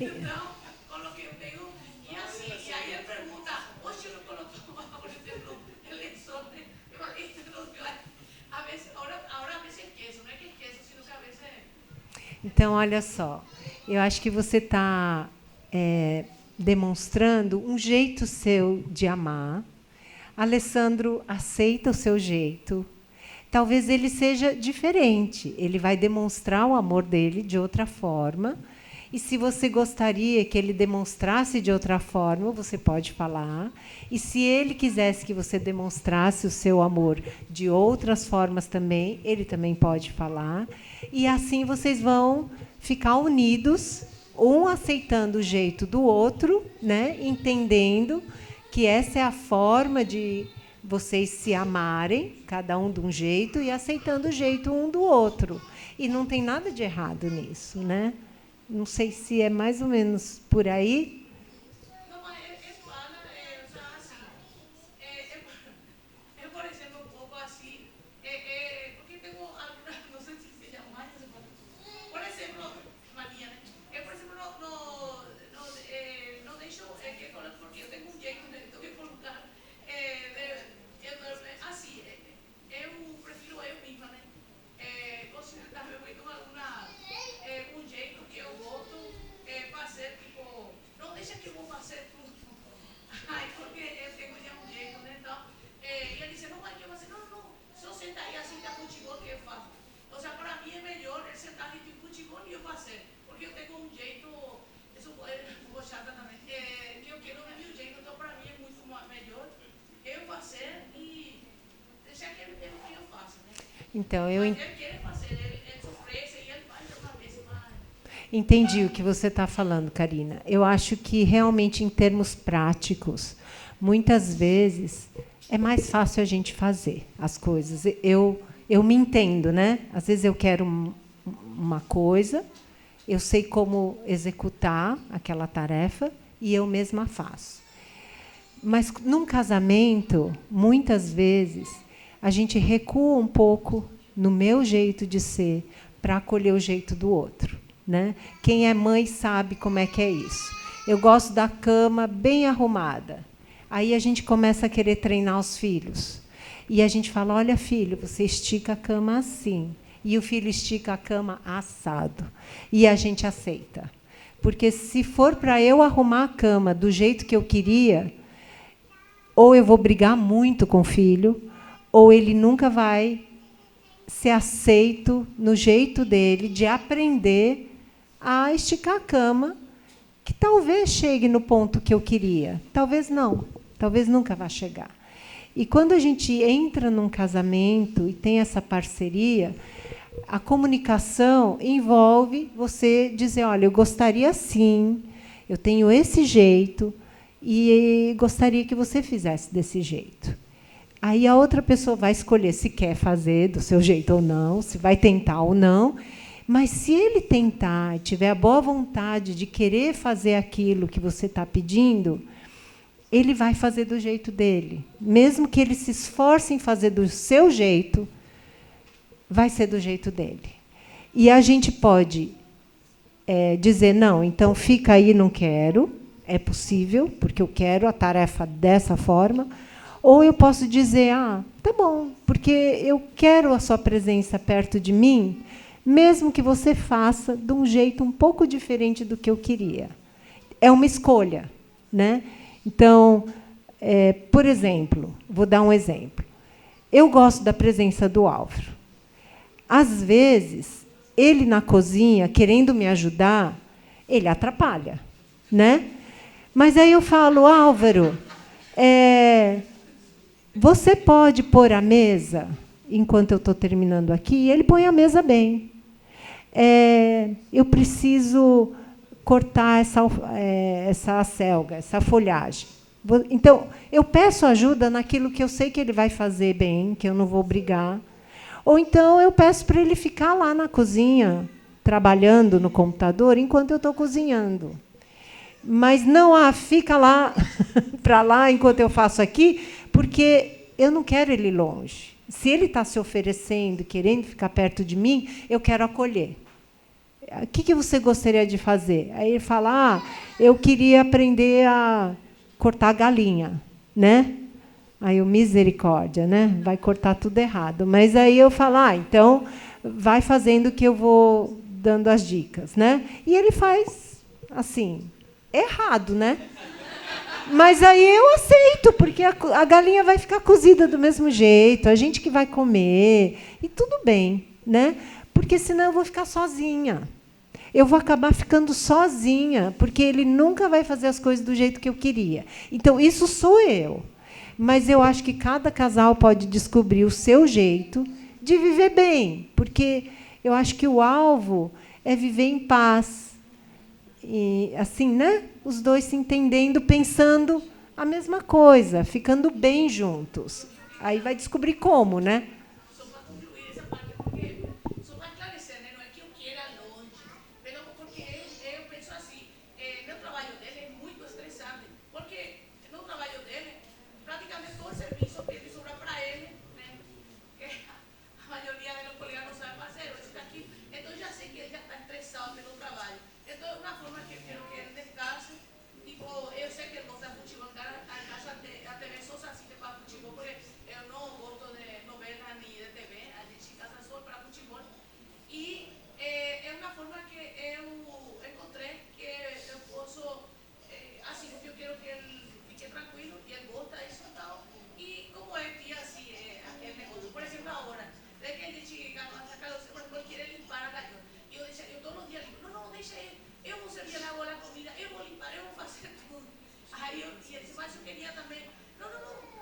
Então, coloquei o pego e assim, e aí ele pergunta, oxe, eu não colocava, por exemplo, eleições, eu falei, a veces, ahora a veces esqueço, não é que esqueço, sino que a veces... Então, olha só, eu acho que você está demonstrando um jeito seu de amar. Alessandro aceita o seu jeito. Talvez ele seja diferente, ele vai demonstrar o amor dele de outra forma. E se você gostaria que ele demonstrasse de outra forma, você pode falar. E se ele quisesse que você demonstrasse o seu amor de outras formas também, ele também pode falar. E assim vocês vão ficar unidos, um aceitando o jeito do outro, né? Entendendo que essa é a forma de vocês se amarem, cada um de um jeito, e aceitando o jeito um do outro. E não tem nada de errado nisso, né? Não sei se é mais ou menos por aí. Não, mas ele fala, o sea, assim, eu, por exemplo, um pouco assim, porque tenho algumas, não sei se se chama mais, por exemplo, Maria, né? Eu, por exemplo, não deixo, porque eu tenho um jeito de colocar, assim, eu prefiro eu mesma, né? Consigo também um jeito que eu boto fazer, tipo, não deixa que eu vou fazer tudo. Ai, porque eu tenho já um jeito, né? Então, e ele disse, não vai que eu vou fazer, não, se eu sentar aí assim, tá futebol que eu faço. Ou seja, para mim é melhor ele sentar ali de futebol e eu fazer, porque eu tenho um jeito, isso vou chata também, que eu quero do meu jeito, então para mim é muito melhor eu fazer e deixar que ele tenha o que eu faço, né? Então, Mas ele quer fazer, ele sofre e ele faz uma vez, mas... Entendi o que você está falando, Karina. Eu acho que, realmente, em termos práticos, muitas vezes é mais fácil a gente fazer as coisas. Eu me entendo, né? Às vezes eu quero uma coisa, eu sei como executar aquela tarefa e eu mesma faço. Mas, num casamento, muitas vezes, a gente recua um pouco no meu jeito de ser para acolher o jeito do outro. Né? Quem é mãe sabe como é que é isso. Eu gosto da cama bem arrumada. Aí a gente começa a querer treinar os filhos. E a gente fala, olha, filho, você estica a cama assim. E o filho estica a cama assado. E a gente aceita. Porque se for para eu arrumar a cama do jeito que eu queria, ou eu vou brigar muito com o filho, ou ele nunca vai ser aceito no jeito dele de aprender a esticar a cama, que talvez chegue no ponto que eu queria. Talvez não, talvez nunca vá chegar. E quando a gente entra num casamento e tem essa parceria, a comunicação envolve você dizer, olha, eu gostaria assim, eu tenho esse jeito, e gostaria que você fizesse desse jeito. Aí a outra pessoa vai escolher se quer fazer do seu jeito ou não, se vai tentar ou não. Mas se ele tentar, tiver a boa vontade de querer fazer aquilo que você está pedindo, ele vai fazer do jeito dele. Mesmo que ele se esforce em fazer do seu jeito, vai ser do jeito dele. E a gente pode dizer, não, então fica aí, não quero, é possível, porque eu quero a tarefa dessa forma, ou eu posso dizer, tá bom, porque eu quero a sua presença perto de mim, mesmo que você faça de um jeito um pouco diferente do que eu queria. É uma escolha, né? Então, por exemplo, vou dar um exemplo. Eu gosto da presença do Álvaro. Às vezes, ele na cozinha, querendo me ajudar, ele atrapalha, né? Mas aí eu falo, Álvaro, você pode pôr a mesa enquanto eu estou terminando aqui? E ele põe a mesa bem. Eu preciso cortar essa acelga, essa folhagem. Então, eu peço ajuda naquilo que eu sei que ele vai fazer bem, que eu não vou brigar. Ou então eu peço para ele ficar lá na cozinha, trabalhando no computador, enquanto eu estou cozinhando. Mas não, fica lá, para lá, enquanto eu faço aqui, porque eu não quero ele longe. Se ele está se oferecendo, querendo ficar perto de mim, eu quero acolher. O que você gostaria de fazer? Aí ele fala, eu queria aprender a cortar galinha, né? Aí eu, misericórdia, né? Vai cortar tudo errado. Mas aí eu falo, então vai fazendo que eu vou dando as dicas, né? E ele faz assim, errado, né? Mas aí eu aceito, porque a galinha vai ficar cozida do mesmo jeito, a gente que vai comer, e tudo bem, né? Porque senão eu vou ficar sozinha. Eu vou acabar ficando sozinha, porque ele nunca vai fazer as coisas do jeito que eu queria. Então, isso sou eu. Mas eu acho que cada casal pode descobrir o seu jeito de viver bem, porque eu acho que o alvo é viver em paz. E, assim, né? Os dois se entendendo, pensando a mesma coisa, ficando bem juntos. Aí vai descobrir como, né? Só para concluir essa parte, porque só para esclarecer, né? Não é que eu queira longe, mas porque eu penso assim, meu trabalho dele é muito estressante, porque no trabalho dele, praticamente todo o serviço que ele sobra para ele, né? Que a maioria dos colegas não sabe fazer, esse daqui, então já sei que ele já está estressado pelo trabalho. Então é uma forma que eu quero que ele descanse, tipo, eu sei que ele gosta de futebol, a TV só se assiste para futebol, porque eu não gosto de novela nem de TV, a gente casa só para futebol. E é uma forma que eu encontrei que eu posso, assim, eu quero que ele fique tranquilo e ele gosta disso e tal. E como é que assim, aquele negócio, por exemplo, agora, de que a gente, por exemplo, ele quer limpar a gaiola. E eu decía, eu todos los días limpo, não, deixa eu vou servir agora a comida, eu vou limpar, eu vou fazer tudo. Aí eu disse, mas eu queria também, não,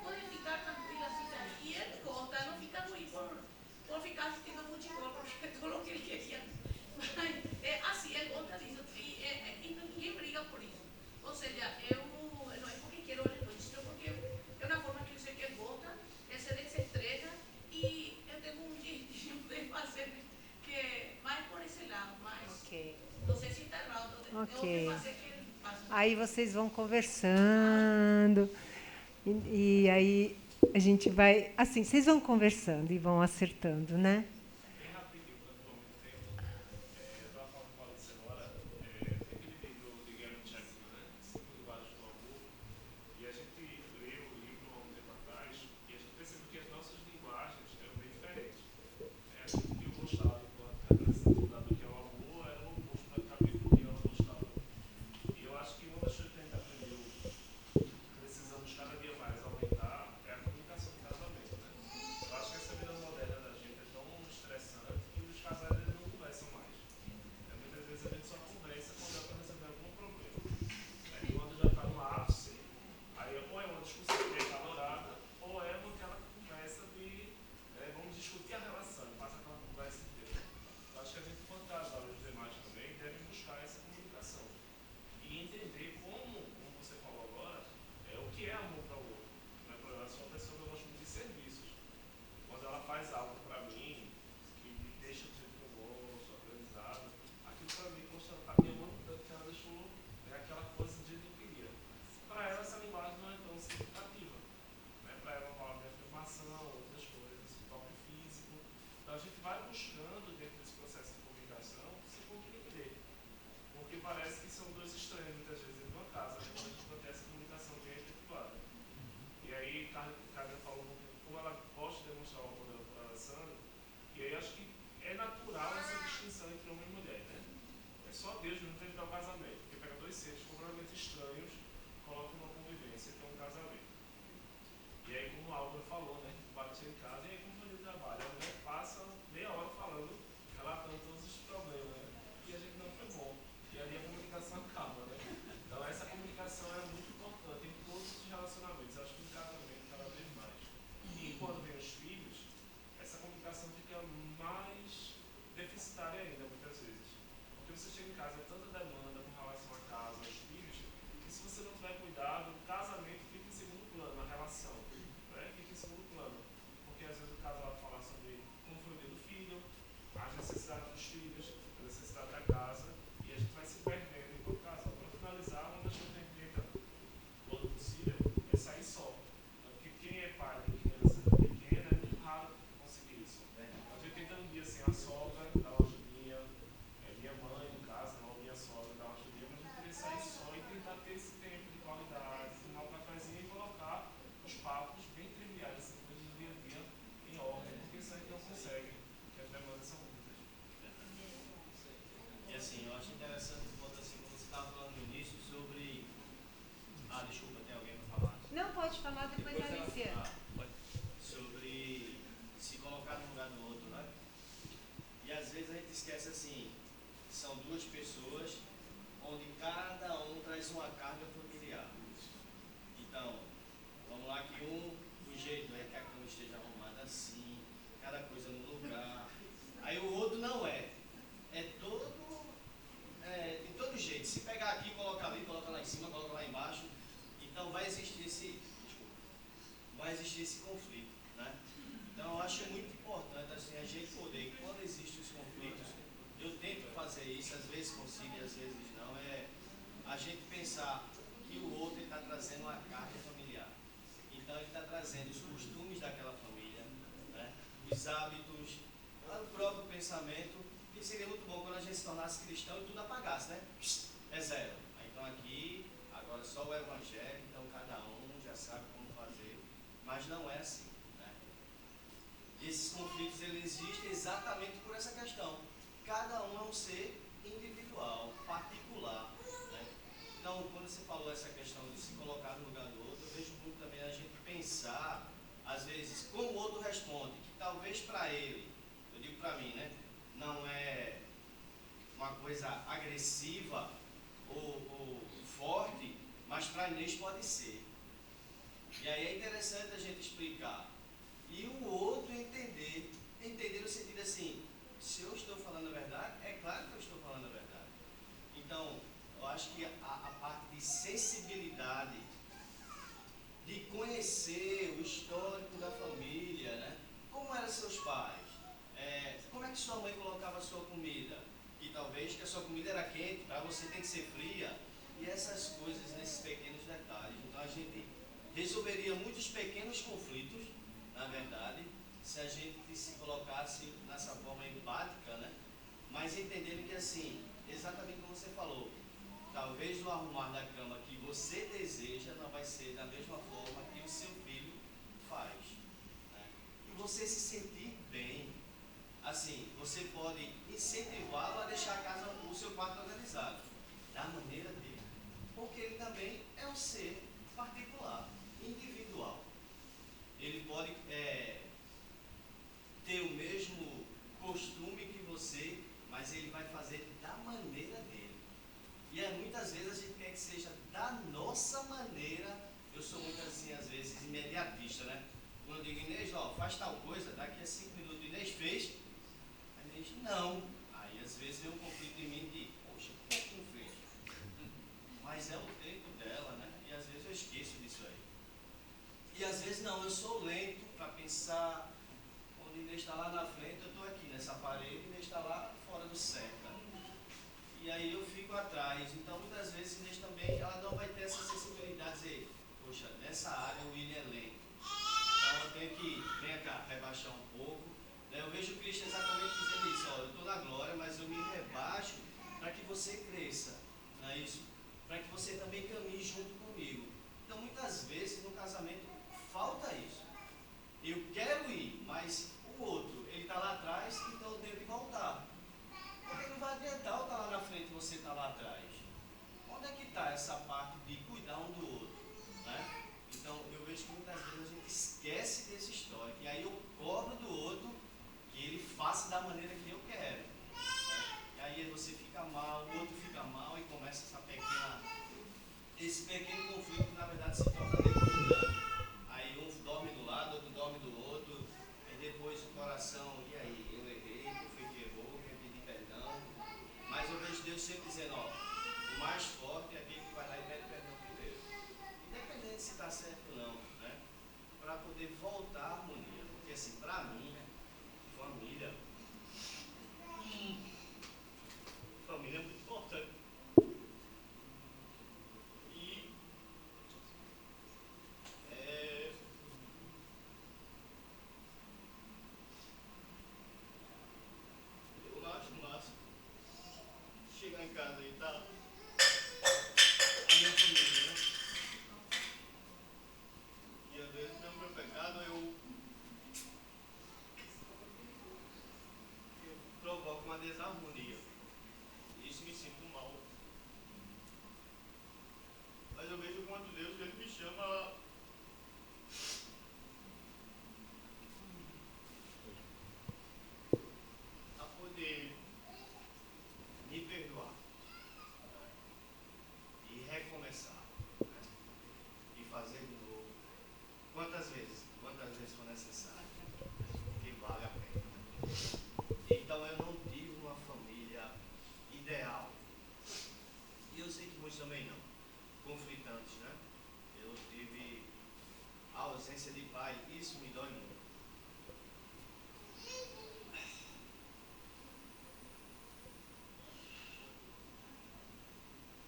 pode ficar tranquila assim, e ele gosta, não fica ruim por ficar assistindo futebol, porque é tudo o que ele queria. Mas, assim, ele gosta disso, e ninguém briga por isso. Ou seja, não é porque quero ele longe, sino porque é uma forma que eu sei que ele gosta, ele se desestressa, e eu tenho um jeitinho de fazer que é mais por esse lado, mas não sei se está errado, eu tenho que fazer que ele faça. Aí vocês vão conversando, e aí a gente vai... Assim, vocês vão conversando e vão acertando, né? Bem rapidinho, para não tomar muito tempo. Eu estava falando com a Alice agora, tem aquele livro de Gary Chapman, né? Cinco Linguagens do Amor. E a gente leu o livro há um tempo atrás e a gente percebeu que as nossas linguagens eram bem diferentes. A gente viu gostado enquanto representatividade do que é o amor, era o oposto praticamente do que ela gostava. E eu acho que uma das coisas que a gente aprendeu, precisamos cada dia mais aumentar, é a comunicação do casamento, né? Eu acho que essa vida moderna da gente é tão você tem um casamento. E aí, como a Álvaro falou, né, bateu em casa, e aí como foi o trabalho? A mulher passa meia hora falando, relatando todos os problemas, né? E a gente não foi bom. E ali a comunicação acaba, né? Então essa comunicação é muito importante em todos os relacionamentos. Acho que no casamento cada vez mais. E quando vem os filhos, essa comunicação fica mais deficitária ainda, muitas vezes. Porque você chega em casa, é tanta demanda com relação à casa, aos filhos, que se você não tiver cuidado, o casamento fica em segundo plano, a relação, né? Fica em segundo plano. Porque às vezes o casal vai falar sobre como foi o dia do filho, as necessidades dos filhos, a necessidade da casa, e a gente vai se perdendo enquanto casal. Para finalizar, uma das coisas que a gente tenta, quando possível, é sair só. Porque quem é pai de criança pequena é muito raro conseguir isso. A gente tenta um dia assim, a sogra dá uma ajudinha, minha mãe, no caso, não, minha sogra dá uma ajudinha, mas a gente queria sair só e tentar ter esse tempo de qualidade, tomar um cafezinho e colocar os papos bem triviais, assim, coisas do dia a dia em ordem, porque isso a gente não consegue, porque as demandas são muitas. E assim, eu acho interessante o ponto assim, como você estava falando no início sobre. Ah, desculpa, tem alguém para falar? Não, pode falar, depois a Alicia. Sobre se colocar no lugar do outro, né? E às vezes a gente esquece assim, são duas pessoas onde cada um traz uma carga familiar. Então, vamos lá que o jeito é que a cama esteja arrumada assim, cada coisa no lugar. Aí o outro não é. É de todo jeito. Se pegar aqui, coloca ali, coloca lá em cima, coloca lá embaixo. Então vai existir esse conflito, né? Então eu acho muito importante assim, a gente poder, quando existem os conflitos, eu tento fazer isso, às vezes consigo e às vezes não, é a gente pensar que o outro está trazendo uma carga familiar. Então ele está trazendo os costumes daquela família, né? Os hábitos, o próprio pensamento, que seria muito bom quando a gente se tornasse cristão e tudo apagasse, né? É zero. Então aqui, agora só o evangelho, então cada um já sabe como fazer, mas não é assim, né? Esses conflitos eles existem exatamente por essa questão. Cada um é um ser individual, particular, né? Então, quando você falou essa questão de se colocar no lugar do outro, eu vejo muito também a gente pensar, às vezes, como o outro responde, que talvez para ele, eu digo para mim, né, não é uma coisa agressiva ou forte, mas para Inês pode ser. E aí é interessante a gente explicar. E o outro entender no sentido assim, se eu estou falando a verdade, é claro que eu estou falando a verdade. Então, eu acho que a parte de sensibilidade, de conhecer o histórico da família, né? Como eram seus pais? Como é que sua mãe colocava a sua comida? E talvez que a sua comida era quente, para você tem que ser fria. E essas coisas, nesses pequenos detalhes. Então a gente resolveria muitos pequenos conflitos, na verdade, se a gente se colocasse nessa forma empática, né? Mas entendendo que assim, exatamente como você falou, talvez o arrumar da cama que você deseja não vai ser da mesma forma que o seu filho faz, né? E você se sentir bem, assim, você pode incentivá-lo a deixar a casa, o seu quarto organizado, da maneira dele, porque ele também é um ser particular, individual. Ele pode ter o mesmo costume que você, mas ele vai fazer da maneira dele. E muitas vezes a gente quer que seja da nossa maneira. Eu sou muito assim, às vezes, imediatista, né? Quando eu digo, Inês, ó, faz tal coisa, daqui a 5 minutos, Inês fez. A Inês, não. Aí às vezes vem um conflito em mim de, poxa, por que não fez? Mas é o tempo dela, né? E às vezes eu esqueço disso aí. E às vezes não, eu sou lento para pensar. Quando Inês está lá na frente, eu estou aqui nessa parede, Inês está lá fora do cerca. E aí eu fico atrás. Então muitas vezes Inês também, ela não vai ter essa sensibilidade de dizer, poxa, nessa área o William é lento. Então eu tenho que, vem cá, rebaixar um pouco. Eu vejo o Cristo exatamente dizendo isso, ó, eu estou na glória, mas eu me rebaixo para que você cresça, não é isso? Para que você também caminhe junto comigo. Então muitas vezes no casamento falta isso. Eu quero ir, mas o outro, ele está lá atrás, então eu tenho que voltar. Porque não vai adiantar eu estar lá na frente e você estar lá atrás. Onde é que está essa parte de cuidar um do outro, né? esquece desse histórico. E aí eu cobro do outro que ele faça da maneira que eu quero. Né? E aí você fica mal, o outro fica mal e começa esse pequeno conflito que na verdade se torna depois grande. Aí um dorme do lado, outro dorme do outro, e depois o coração, e aí, eu errei, eu fui que errou, quer pedir perdão. Mas eu vejo Deus sempre dizendo, ó, o mais forte é aquele que vai lá e pede perdão primeiro. Independente se está certo ou não, né? Para poder voltar à harmonia. Porque assim, para mim, família, família é muito importante. E eu acho massa chegar em casa e tá a minha família, né? E às vezes mesmo meu pecado eu provoco uma desarmonia. Isso me sinto mal. Mas eu vejo o quanto Deus ele me chama a poder me perdoar, né? E recomeçar, né? E fazer de novo. Quantas vezes for necessário, que vale a pena. Então eu não tive uma família ideal. E eu sei que muitos também não. Conflitantes, né? Eu tive a ausência de pai, isso me dói muito.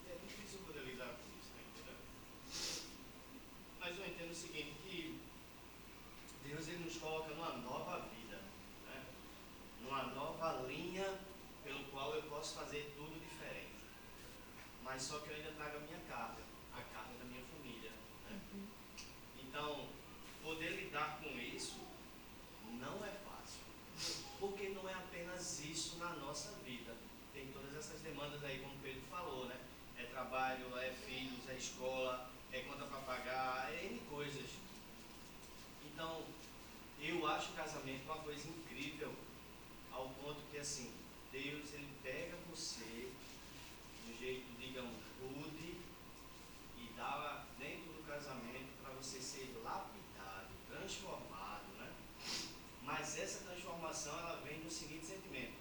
E é difícil poder lidar com isso, né? Mas eu entendo o seguinte, que Deus ele nos coloca numa nova vida, né? Numa nova linha pelo qual eu posso fazer tudo diferente. Mas só que eu ainda trago a minha carga, a carga da minha família, né? Então, poder lidar com isso não é fácil, porque não é apenas isso na nossa vida. Tem todas essas demandas aí, como o Pedro falou, né? É trabalho, é filhos, é escola, é conta para pagar, é N coisas. Então, eu acho o casamento uma coisa incrível, ao ponto que, assim, Deus, ele pega você de um jeito, digamos, rude, e dá dentro do casamento para você ser lapidado, transformado, né? Mas essa transformação, ela vem do seguinte sentimento: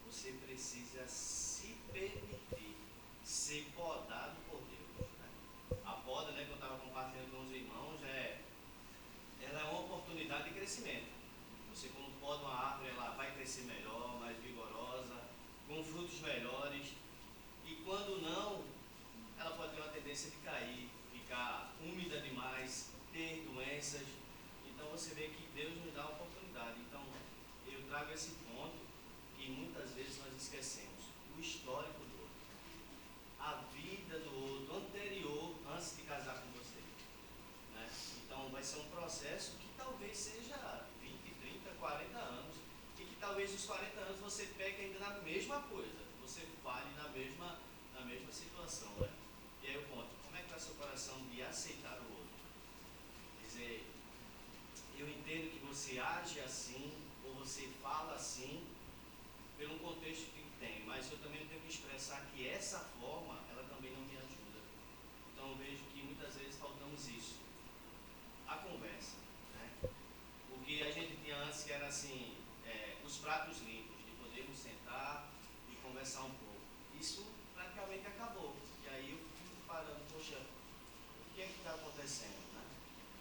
você precisa se permitir ser podado por Deus, né? A poda, né, que eu estava compartilhando com os irmãos, ela é uma oportunidade de crescimento. Você, quando poda uma árvore, ela vai crescer melhor, mais vigorosa, com frutos melhores. E quando não, ela pode ter uma tendência de cair, ficar úmida demais, ter doenças. Então você vê que Deus nos dá a oportunidade. Então eu trago esse ponto que muitas vezes nós esquecemos: o histórico do outro, a vida do outro anterior, antes de casar com você, né? Então vai ser um processo que talvez seja 20, 30, 40 anos, e que talvez nos 40 anos você pegue ainda na mesma coisa, você fale na mesma situação, né? E aí o ponto: como é que está seu coração de aceitar o outro? Quer dizer, eu entendo que você age assim, ou você fala assim, pelo contexto que tem, mas eu também tenho que expressar que essa forma, ela também não me ajuda. Então eu vejo que muitas vezes faltamos isso, a conversa, né? O que a gente tinha antes, que era assim, os pratos limpos, de podermos sentar e conversar um pouco. Isso praticamente acabou. E aí eu fico parando, poxa, o que é que está acontecendo, né?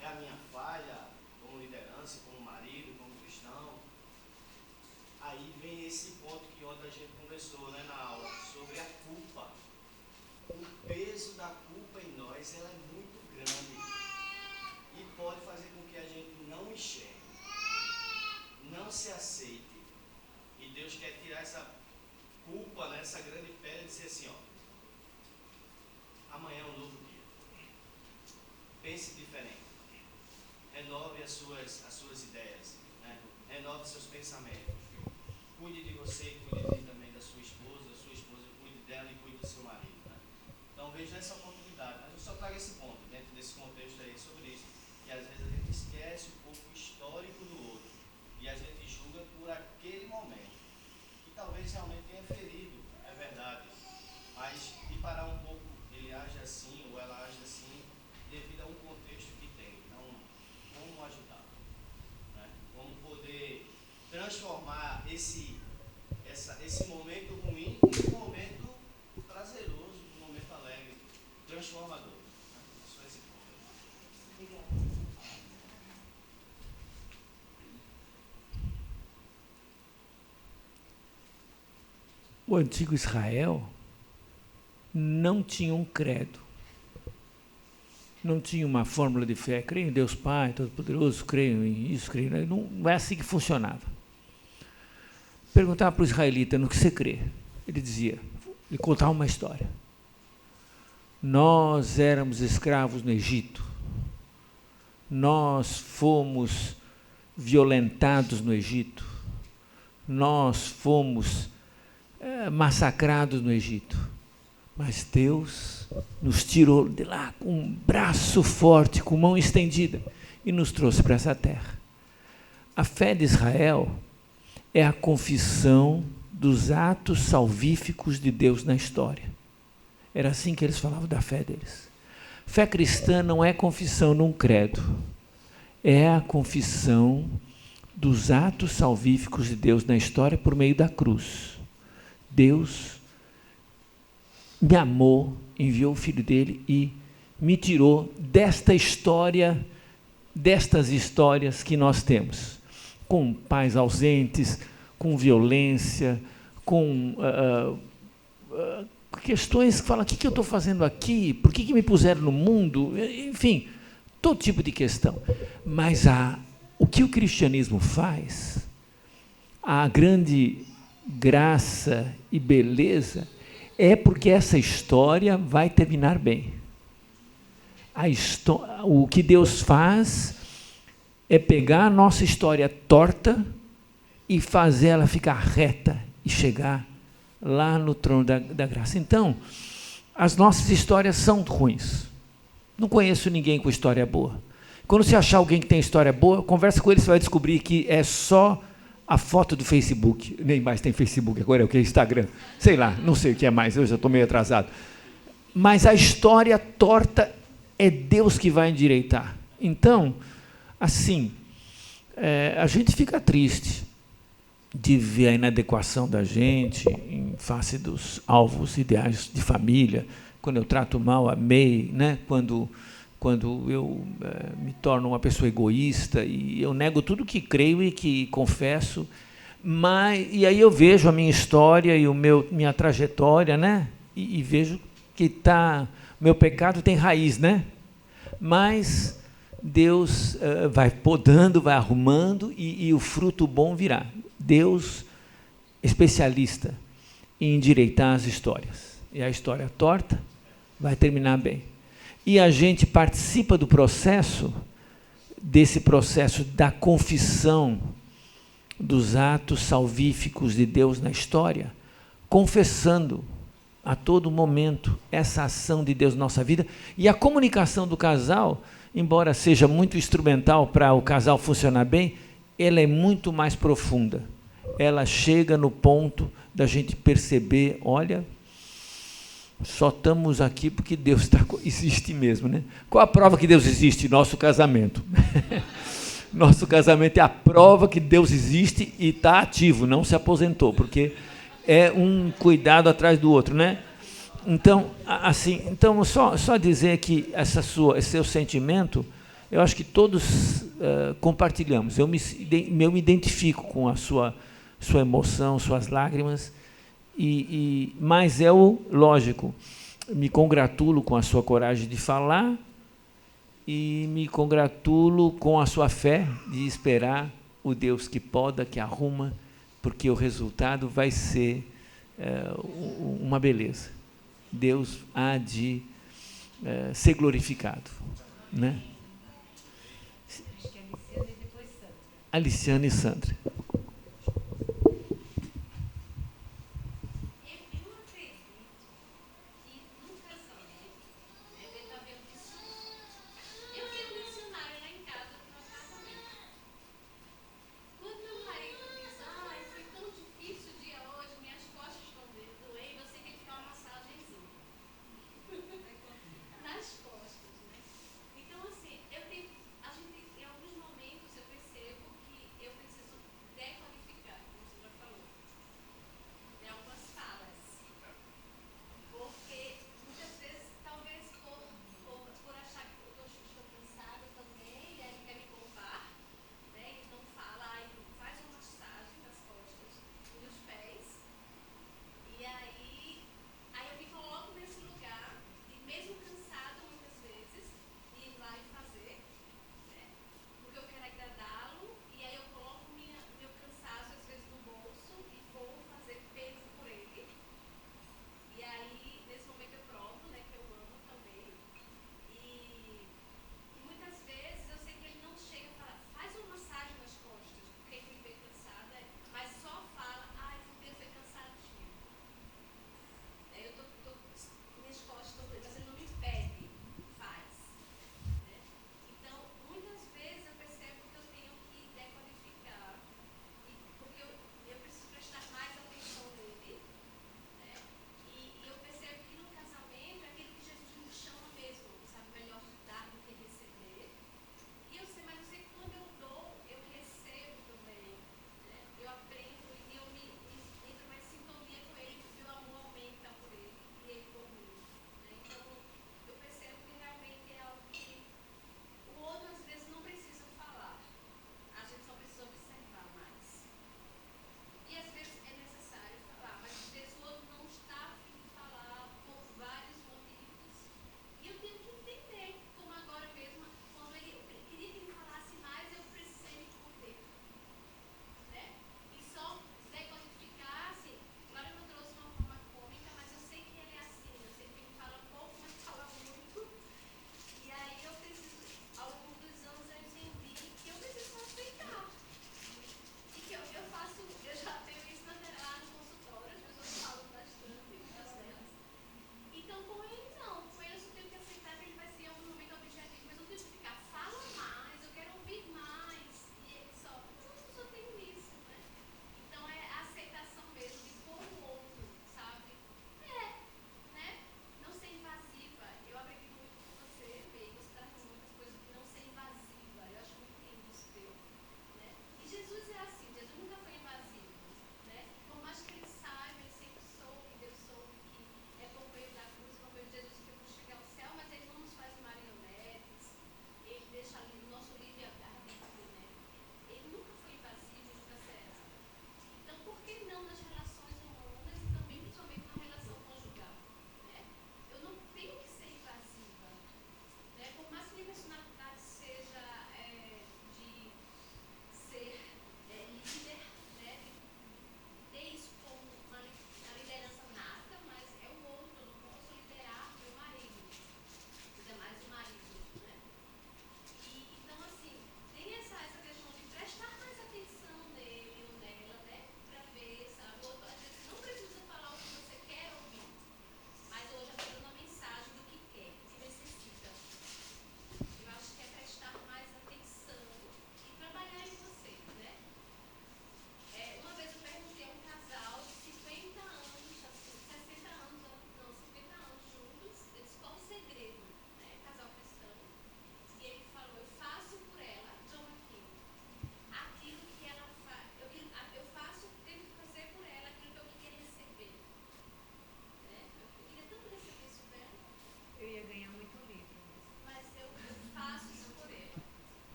É a minha falha como liderança, como marido, como cristão? Aí vem esse ponto que ontem a gente conversou, né, na aula, sobre a culpa. O peso da culpa em nós, ela é muito grande e pode fazer com que a gente não enxergue, não se aceite. E Deus quer tirar essa culpa, né, essa grande pedra, e dizer assim, ó: amanhã é um novo dia. Pense diferente. Renove as suas ideias, né? Renove seus pensamentos. Cuide de você, cuide também da sua esposa cuide dela e cuide do seu marido, né? Então veja essa oportunidade. Mas eu só trago esse ponto, dentro desse contexto aí, sobre isso. E às vezes a gente esquece esse momento ruim em um momento prazeroso, um momento alegre, transformador. Só esse ponto. Obrigada. O antigo Israel não tinha um credo. Não tinha uma fórmula de fé. Creio em Deus Pai, Todo-Poderoso, creio em isso, creio... Não é assim que funcionava. Perguntava para o israelita, no que você crê? Ele dizia, ele contava uma história. Nós éramos escravos no Egito. Nós fomos violentados no Egito. Nós fomos massacrados no Egito. Mas Deus nos tirou de lá com um braço forte, com mão estendida, e nos trouxe para essa terra. A fé de Israel é a confissão dos atos salvíficos de Deus na história. Era assim que eles falavam da fé deles. Fé cristã não é confissão num credo, é a confissão dos atos salvíficos de Deus na história por meio da cruz. Deus me amou, enviou o Filho dele e me tirou desta história, destas histórias que nós temos, com pais ausentes, com violência, com questões que falam, o que eu estou fazendo aqui? Por que me puseram no mundo? Enfim, todo tipo de questão. Mas o que o cristianismo faz, a grande graça e beleza, é porque essa história vai terminar bem. O que Deus faz é pegar a nossa história torta e fazer ela ficar reta e chegar lá no trono da graça. Então, as nossas histórias são ruins. Não conheço ninguém com história boa. Quando você achar alguém que tem história boa, conversa com ele, você vai descobrir que é só a foto do Facebook. Nem mais tem Facebook, agora é o que? Instagram. Sei lá, não sei o que é mais, eu já estou meio atrasado. Mas a história torta é Deus que vai endireitar. Então, assim, a gente fica triste de ver a inadequação da gente em face dos alvos ideais de família, quando eu trato mal a MEI, né? Quando eu me torno uma pessoa egoísta e eu nego tudo que creio e que confesso, e aí eu vejo a minha história e minha trajetória, né? E vejo que meu pecado tem raiz, né? Mas Deus vai podando, vai arrumando e o fruto bom virá. Deus, especialista em endireitar as histórias. E a história torta vai terminar bem. E a gente participa do processo, desse processo da confissão dos atos salvíficos de Deus na história, confessando a todo momento essa ação de Deus na nossa vida. E a comunicação do casal, embora seja muito instrumental para o casal funcionar bem, ela é muito mais profunda. Ela chega no ponto da gente perceber, olha, só estamos aqui porque Deus existe mesmo, né? Qual a prova que Deus existe? Nosso casamento. Nosso casamento é a prova que Deus existe e está ativo, não se aposentou, porque é um cuidado atrás do outro, né? Então, assim, só dizer que esse seu sentimento, eu acho que todos compartilhamos. Eu me identifico com a sua emoção, suas lágrimas, mas lógico, me congratulo com a sua coragem de falar e me congratulo com a sua fé de esperar o Deus que poda, que arruma, porque o resultado vai ser uma beleza. Deus há de ser glorificado, né? Acho que é Aliciane e depois Sandra. Aliciane e Sandra. A gente, em alguns momentos, eu percebo que eu preciso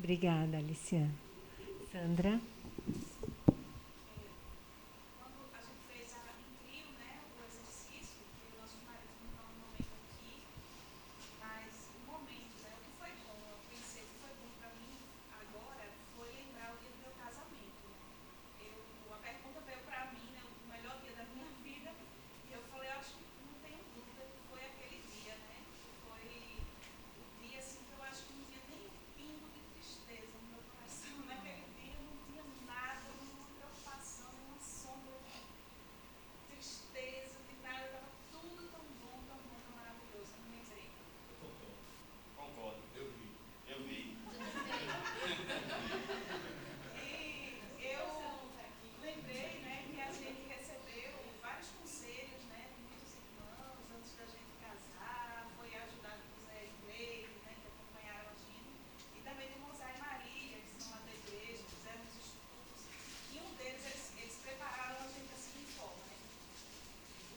Obrigada, Aliciana. Sandra? Quando a gente fez em trio, né, o exercício, que o nosso marido não está no momento aqui, mas o momento, né, o que foi bom, eu pensei que foi bom para mim agora, foi lembrar o dia do meu casamento. A pergunta veio para mim, né, o melhor dia da minha vida, e eu falei, eu acho que não tenho dúvida que foi aquele dia, né, foi o dia, assim, que eu acho que não tinha nem um pingo de tristeza no meu coração. Naquele dia eu não tinha nada, nenhuma preocupação, nenhuma sombra de tristeza, de nada, estava tudo tão bom, tão maravilhoso. Eu me lembrei. Concordo. Eu vi. E eu lembrei, né, que a gente recebeu vários conselhos, né, de muitos irmãos antes da gente casar, foi ajudado por Zé e Gleide, né, que acompanharam a gente, e também de Mozart e Maria, que são lá da igreja, fizeram os estudos, e um deles, eles prepararam a gente da seguinte forma, né,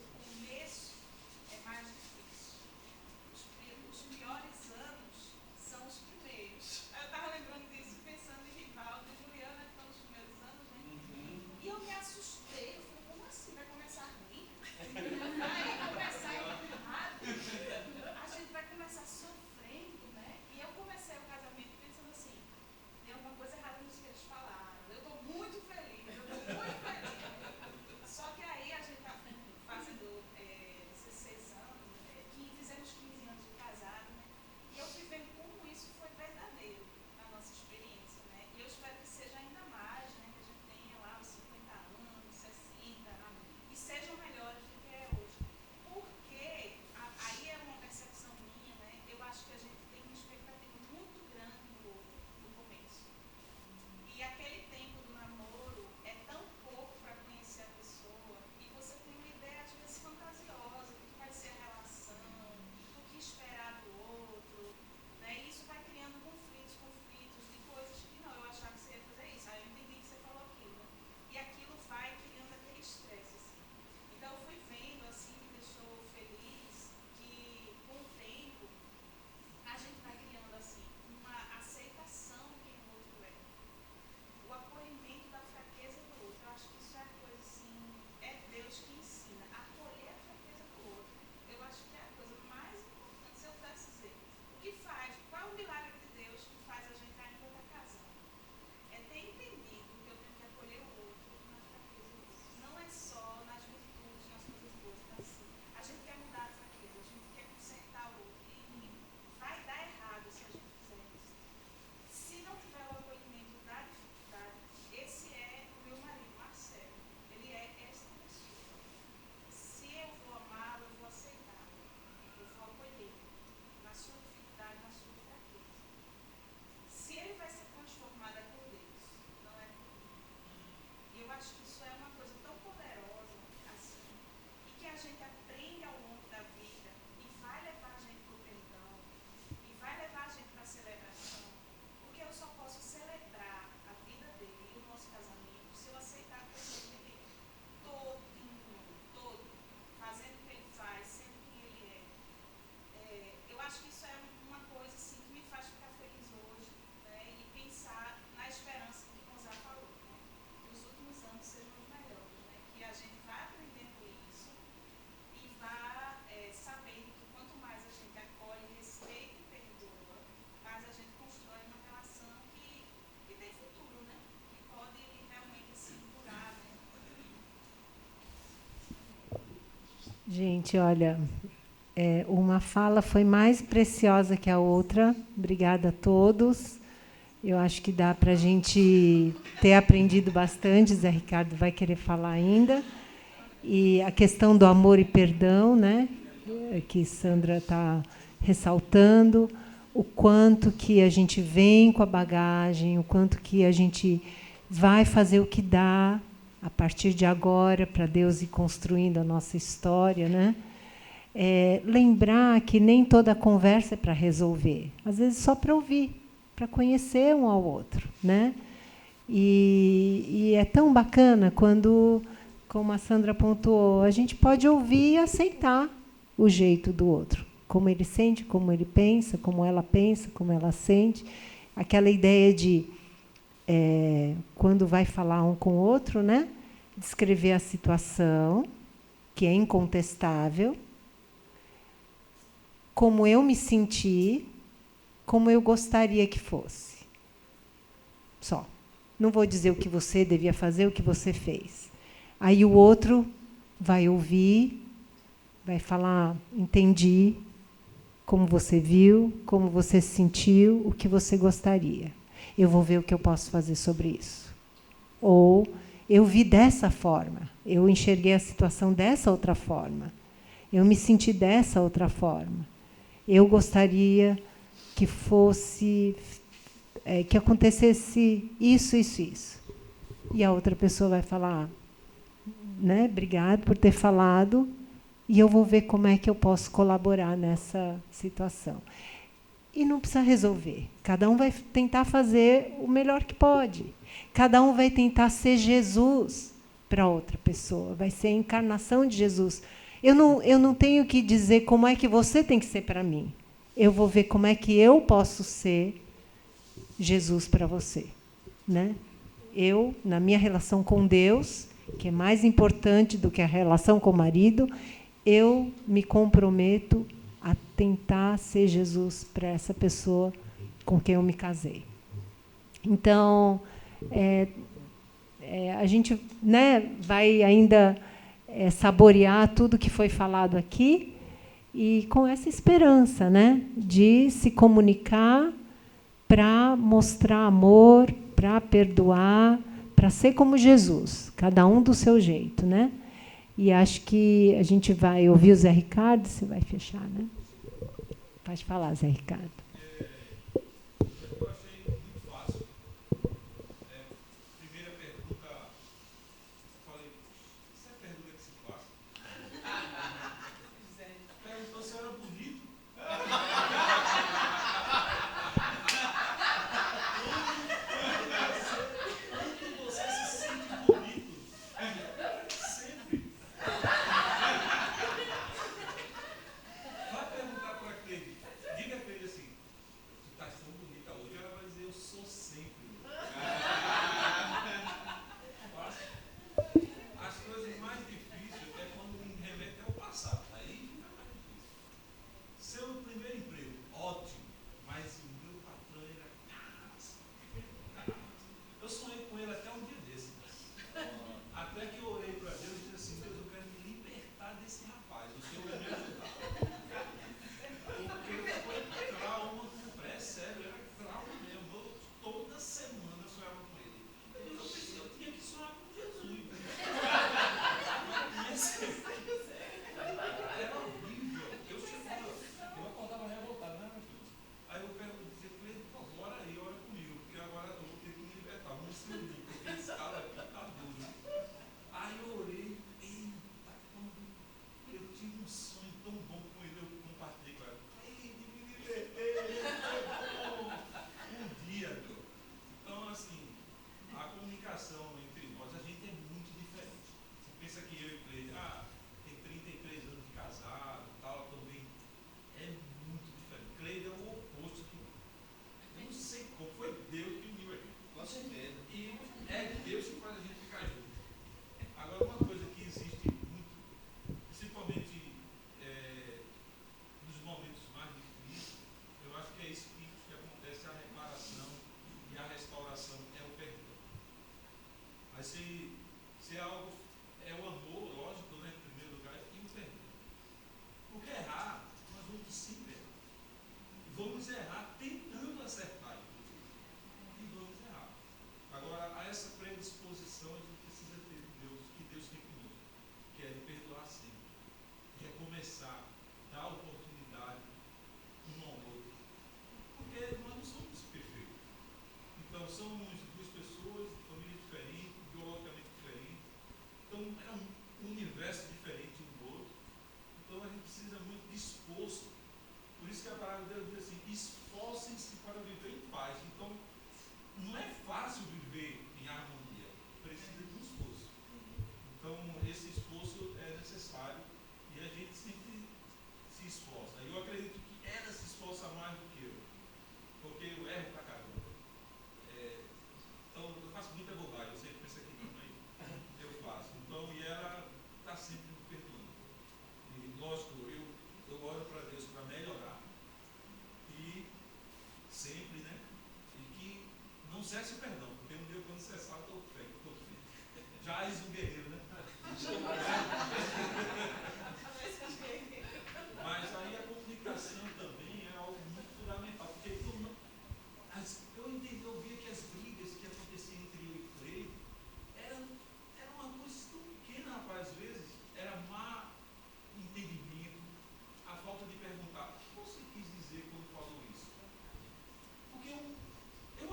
o começo é mais difícil. Os piores anos são os primeiros. Eu estava lembrando disso, pensando em Rivaldo e Juliana, que estão nos primeiros anos, né? E eu me assustei, eu falei, como assim? Vai começar ruim? Vai começar errado? A gente vai começar sofrendo, né? E eu comecei o casamento pensando assim, tem alguma coisa errada nisso que eles falaram. Eu estou muito feliz, eu estou muito feliz. Só que aí a gente está fazendo 16 anos, fizemos 15 anos de casado, né? E eu fui vendo como isso foi verdadeiro na nossa experiência, né? E eu espero que seja ainda mais, né? Que a gente tenha lá os 50 anos, 60, e sejam melhores do que é hoje. Porque aí é uma percepção minha, né? Eu acho que a gente tem uma expectativa muito grande do outro no começo. E aquele tempo do namoro é tão pouco para conhecer a pessoa e você tem uma ideia, às vezes, fantasiosa do que vai ser a relação, do que esperar do outro, né? E isso vai criando conflitos de coisas que não, eu achava que você ia fazer isso, aí eu entendi que você falou aquilo. E aquilo vai criando aquele estresse, assim. Então eu fui vendo, assim, me deixou feliz que, com o tempo, a gente vai criando, assim, uma aceitação de quem o outro é. O acolhimento da fraqueza do outro. Eu acho que isso é a coisa assim, é Deus que ensina a acolher a fraqueza do outro. Eu acho que é a coisa mais importante, se eu pudesse dizer. O que faz, qual é o milagre de Deus que faz a gente ainda estar casando? É ter entendido que eu tenho que acolher o outro na fraqueza do outro. Não é só nas virtudes, nas coisas boas, mas assim, a gente quer mudar a fraqueza, a gente quer consertar o outro. E vai dar errado se a gente fizer isso. Se não tiver o acolhimento da dificuldade, esse é o meu marido, Marcelo. Ele é essa pessoa. Se eu vou amá-lo, eu vou aceitá-lo. Eu vou acolher na sua dificuldade, na sua fraqueza. Se ele vai ser transformado é por Deus, não é por mim. E eu acho que isso é uma coisa tão poderosa, assim, e que a gente aprende ao longo da vida e vai levar a gente para o perdão, e vai levar a gente para a celebração, porque eu só posso celebrar a vida dele e o nosso casamento se eu aceitar a pessoa que ele é. Todo, fazendo o que ele faz, sendo quem ele é. Eu acho que isso é uma coisa assim, que me faz ficar feliz hoje, né, e pensar na esperança que o Gonzalo falou, né, que os últimos anos sejam os melhores, né, que a gente vá aprendendo isso e vá sabendo que quanto mais a gente acolhe, respeita e perdoa, mais a gente constrói uma relação que tem futuro, né, que pode realmente assim curar, né. Gente, olha, uma fala foi mais preciosa que a outra. Obrigada a todos. Eu acho que dá para a gente ter aprendido bastante. Zé Ricardo vai querer falar ainda. E a questão do amor e perdão, né, que Sandra está ressaltando, o quanto que a gente vem com a bagagem, o quanto que a gente vai fazer o que dá a partir de agora para Deus ir construindo a nossa história, né? Lembrar que nem toda conversa é para resolver, às vezes só para ouvir, para conhecer um ao outro, né? E é tão bacana quando, como a Sandra pontuou, a gente pode ouvir e aceitar o jeito do outro, como ele sente, como ele pensa, como ela sente. aquela ideia de, quando vai falar um com o outro, né? Descrever a situação, que é incontestável, como eu me senti, como eu gostaria que fosse. Só. Não vou dizer o que você devia fazer, o que você fez. Aí o outro vai ouvir, vai falar, entendi, como você viu, como você se sentiu, o que você gostaria. Eu vou ver o que eu posso fazer sobre isso. Ou eu vi dessa forma, eu enxerguei a situação dessa outra forma, eu me senti dessa outra forma. Eu gostaria que fosse, que acontecesse isso, isso, isso. E a outra pessoa vai falar, né, obrigado por ter falado, e eu vou ver como é que eu posso colaborar nessa situação. E não precisa resolver. Cada um vai tentar fazer o melhor que pode. Cada um vai tentar ser Jesus para outra pessoa. Vai ser a encarnação de Jesus. Eu não tenho que dizer como é que você tem que ser para mim. Eu vou ver como é que eu posso ser Jesus para você. Né? Eu, na minha relação com Deus, que é mais importante do que a relação com o marido, eu me comprometo a tentar ser Jesus para essa pessoa com quem eu me casei. Então, a gente, né, vai ainda saborear tudo que foi falado aqui e com essa esperança, né, de se comunicar para mostrar amor, para perdoar, para ser como Jesus, cada um do seu jeito, né? E acho que a gente vai ouvir o Zé Ricardo, você vai fechar, né? Pode falar, Zé Ricardo. Eu achei muito fácil. Primeira pergunta, eu falei, isso é a pergunta que se faz? Perguntou se eu era bonito. Quando você se sente bonito, sempre. Vai perguntar para a Cleide, diga para ele assim, tu estás tão bonita hoje, ela vai dizer, eu sou sempre. Fácil. As coisas mais difíceis é quando me remete ao passado, aí fica mais difícil. Seu primeiro emprego, ótimo, mas o meu patrão era carrasco. Eu sonhei com ele até um dia desse. Até que eu orei para Deus e disse assim, Deus, eu quero me libertar desse rapaz, o Senhor vai me ajudar. Porque foi trauma sério, era trauma mesmo. Toda semana eu sonhava com ele. Eu pensei, eu tinha que sonhar com Jesus. Era horrível. Eu acordava revoltado, né, meu filho? Aí eu dizia, Cleide, por favor, ora aí, ora comigo, porque agora eu vou ter que me libertar, vamos se unir, porque esse cara aqui tá duro. Aí eu orei, eita, eu tive um sonho tão bom com ele, eu compartilhei com ela. Cleide, me libertei, foi bom. Um dia, meu. Então, assim, a comunicação entre nós, a gente é muito diferente. Você pensa que eu e Cleide, tem 33 anos de casado, tal, também. É muito diferente. Cleide é o oposto que. Eu não sei como, foi Deus que uniu aqui. Com certeza. E é Deus que faz a gente ficar junto. Agora, uma coisa que existe muito, principalmente nos momentos mais difíceis, eu acho que é isso que acontece, a reparação e a restauração é o perdão. Mas se é algo, é o amor, lógico, né, em primeiro lugar, e o perdão. Porque errar, nós vamos sempre errar. E vamos errar tentando acertar, inclusive. E vamos errar. Agora, a essa predisposição, a gente precisa ter Deus, que Deus tem conosco, que é de perdoar sempre. Recomeçar, dar oportunidade um ao outro. Porque nós não somos perfeitos. Então, somos duas pessoas, de família diferente, biologicamente diferente. Então, é um universo diferente um do outro. Então, a gente precisa muito de esforço. Por isso que a palavra de Deus diz assim, esforcem-se para viver em paz. Então, não é fácil viver em harmonia. traz um guerreiro, né? Mas aí a comunicação também é algo muito fundamental, porque eu via que as brigas que aconteciam entre eu e Frei eram uma coisa tão pequena, rapaz, às vezes, era má entendimento, a falta de perguntar, o que você quis dizer quando falou isso? Porque eu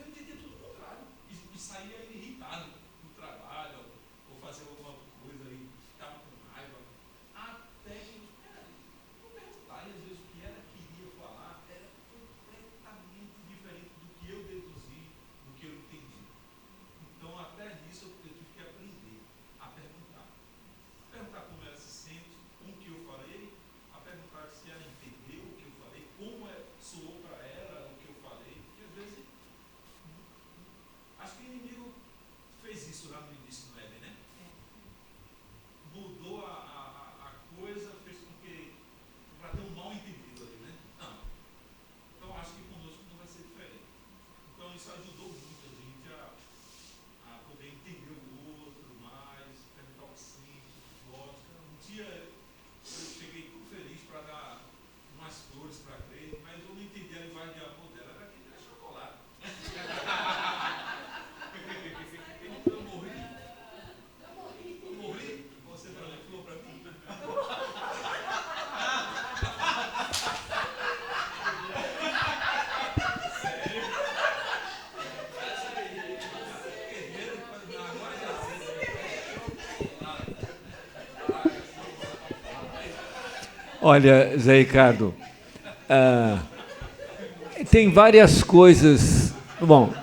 entendia tudo o contrário, e saía irritado no trabalho, ou fazer alguma coisa e ficava com raiva, até que eu perguntar, e às vezes o que ela queria falar era completamente diferente do que eu deduzi, do que eu entendi. Então, até nisso eu tive que aprender a perguntar. Perguntar como ela se sente com o que eu falei, a perguntar se ela entendeu o que eu falei, como soou para ela o que eu falei, porque às vezes, acho que o inimigo fez isso lá no início do Éden, né? Mudou a coisa, fez com que, para ter um mal entendido ali, né? Não. Então, acho que conosco não vai ser diferente. Então, isso ajudou muito a gente a poder entender o outro mais, perguntar o que sente, gosta. Um dia eu cheguei muito feliz para dar umas flores para a Cleide, mas eu não entendi a linguagem de amor dela, era aquele chocolate. Eu morri. Você falou flor para mim? Sério? Agora já sei. Olha, Zé Ricardo, tem várias coisas. Bom,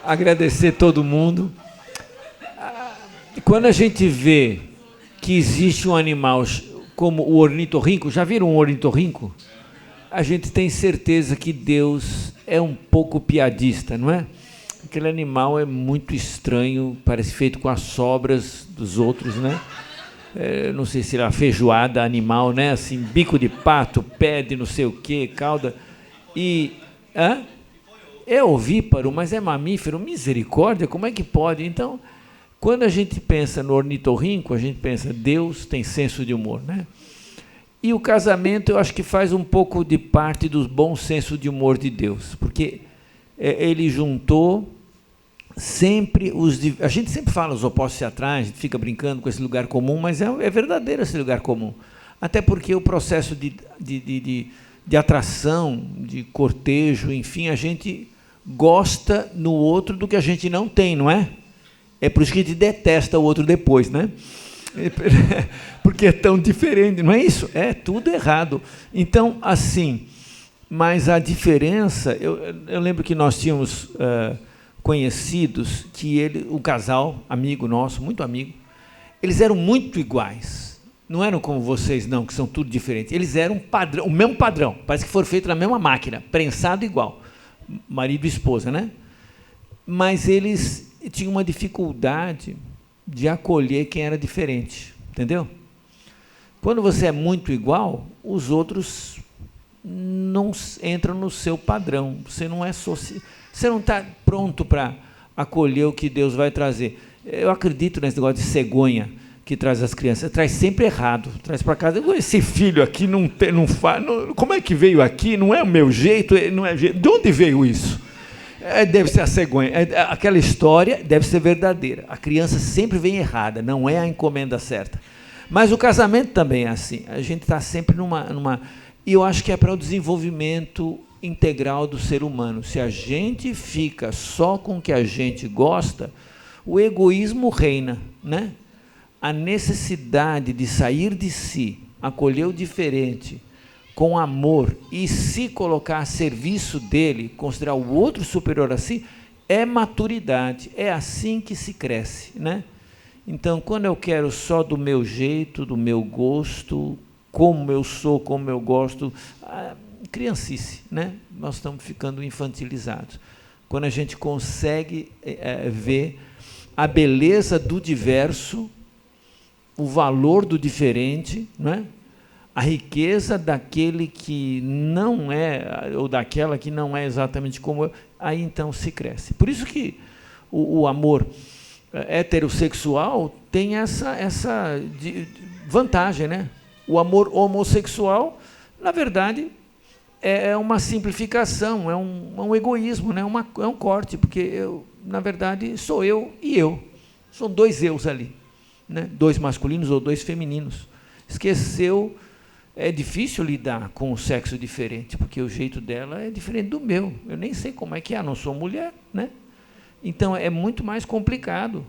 agradecer todo mundo. Quando a gente vê que existe um animal como o ornitorrinco, já viram um ornitorrinco? A gente tem certeza que Deus é um pouco piadista, não é? Aquele animal é muito estranho, parece feito com as sobras dos outros, né? Não sei se era feijoada animal, né? Assim, bico de pato, pé de não sei o quê, cauda. É ovíparo, mas é mamífero. Misericórdia, como é que pode? Então, quando a gente pensa no ornitorrinco, a gente pensa, Deus tem senso de humor, né? E o casamento, eu acho que faz um pouco de parte do bom senso de humor de Deus, porque ele juntou sempre a gente sempre fala os opostos se atraem, a gente fica brincando com esse lugar comum, mas é verdadeiro esse lugar comum. Até porque o processo de atração, de cortejo, enfim, a gente gosta no outro do que a gente não tem, não é? É por isso que a gente detesta o outro depois, né? Porque é tão diferente, não é isso? É tudo errado. Então, assim, mas a diferença, eu lembro que nós tínhamos conhecidos que um casal, amigo nosso, muito amigo, eles eram muito iguais. Não eram como vocês, não, que são tudo diferentes. Eles eram padrão, o mesmo padrão, parece que foram feitos na mesma máquina, prensado igual, marido e esposa, né? Mas eles tinham uma dificuldade de acolher quem era diferente, entendeu? Quando você é muito igual, os outros não entram no seu padrão, você não está pronto para acolher o que Deus vai trazer. Eu acredito nesse negócio de cegonha que traz as crianças, traz sempre errado, traz para casa, esse filho aqui não faz, como é que veio aqui, não é o meu jeito, não é jeito, de onde veio isso? Deve ser a cegonha, aquela história deve ser verdadeira, a criança sempre vem errada, não é a encomenda certa, mas o casamento também é assim, a gente está sempre e eu acho que é para o desenvolvimento integral do ser humano. Se a gente fica só com o que a gente gosta, o egoísmo reina, né? A necessidade de sair de si, acolher o diferente, com amor e se colocar a serviço dele, considerar o outro superior a si, é maturidade, é assim que se cresce, né? Então, quando eu quero só do meu jeito, do meu gosto, como eu sou, como eu gosto, criancice, né? Nós estamos ficando infantilizados. Quando a gente consegue ver a beleza do diverso, o valor do diferente, né? A riqueza daquele que não é, ou daquela que não é exatamente como eu, aí então se cresce. Por isso que o amor heterossexual tem essa vantagem, né? O amor homossexual, na verdade, é uma simplificação, é um egoísmo, né? É um corte, porque eu, na verdade, sou eu e eu. São dois eus ali, né? Dois masculinos ou dois femininos. Esqueceu, é difícil lidar com o sexo diferente, porque o jeito dela é diferente do meu. Eu nem sei como é que é, não sou mulher, né? Então, é muito mais complicado.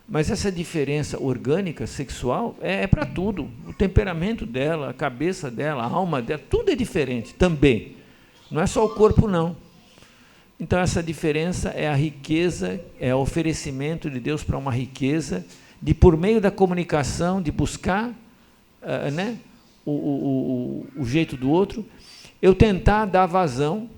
Mas essa diferença orgânica, sexual, é para tudo. O temperamento dela, a cabeça dela, a alma dela, tudo é diferente também. Não é só o corpo, não. Então, essa diferença é a riqueza, é o oferecimento de Deus para uma riqueza, de, por meio da comunicação, de buscar né, o jeito do outro, eu tentar dar vazão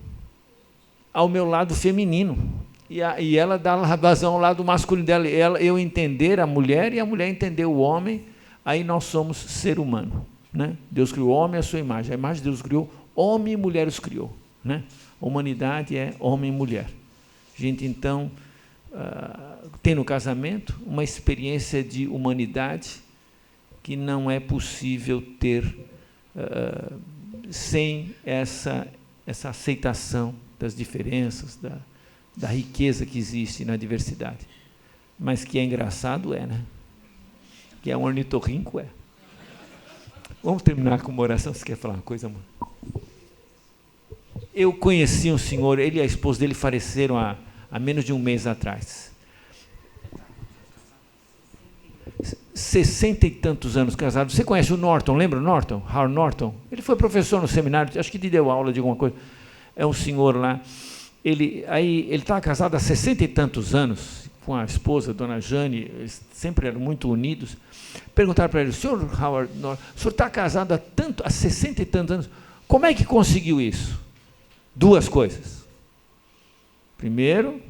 ao meu lado feminino. E ela dá vazão ao lado masculino dela. Eu entender a mulher e a mulher entender o homem, aí nós somos ser humano. Né? Deus criou o homem à sua imagem. A imagem de Deus criou, homem e mulher os criou. Né? A humanidade é homem e mulher. A gente, então, tem no casamento uma experiência de humanidade que não é possível ter sem essa aceitação das diferenças, da riqueza que existe na diversidade. Mas que é engraçado, né? Que é um ornitorrinco, Vamos terminar com uma oração. Você quer falar uma coisa, amor? Eu conheci um senhor, ele e a esposa dele faleceram há menos de um mês atrás. 60 e tantos anos casados. Você conhece o Norton, lembra o Norton? Howard Norton? Ele foi professor no seminário, acho que te deu aula de alguma coisa. É um senhor lá. Ele estava casado há 60 e tantos anos com a esposa, dona Jane, eles sempre eram muito unidos. Perguntaram para ele, senhor Howard Norton, o senhor está casado há 60 e tantos anos, como é que conseguiu isso? Duas coisas. Primeiro,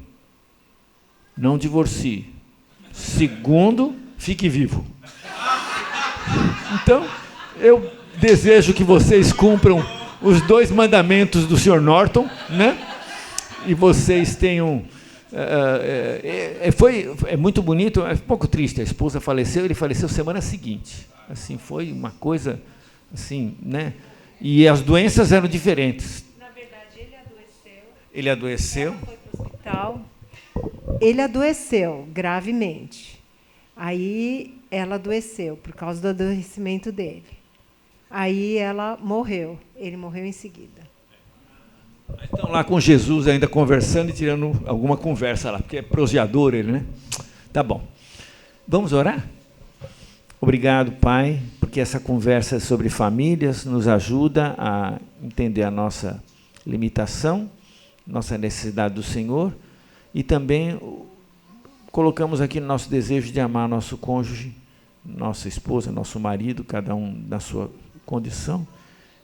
não divorcie. Segundo, fique vivo. Então, eu desejo que vocês cumpram os 2 mandamentos do Sr. Norton, né? E vocês tenham... é muito bonito, é um pouco triste, a esposa faleceu, ele faleceu semana seguinte. Assim, foi uma coisa, assim, né? E as doenças eram diferentes. Na verdade, ele adoeceu. Ele adoeceu? Ela foi para o hospital. Ele adoeceu gravemente. Aí ela adoeceu por causa do adoecimento dele. Aí ela morreu. Ele morreu em seguida. Estão lá com Jesus ainda conversando e tirando alguma conversa lá, porque é proseador ele, né? Tá bom. Vamos orar? Obrigado, Pai, porque essa conversa sobre famílias nos ajuda a entender a nossa limitação, nossa necessidade do Senhor, e também colocamos aqui no nosso desejo de amar nosso cônjuge, nossa esposa, nosso marido, cada um na sua condição.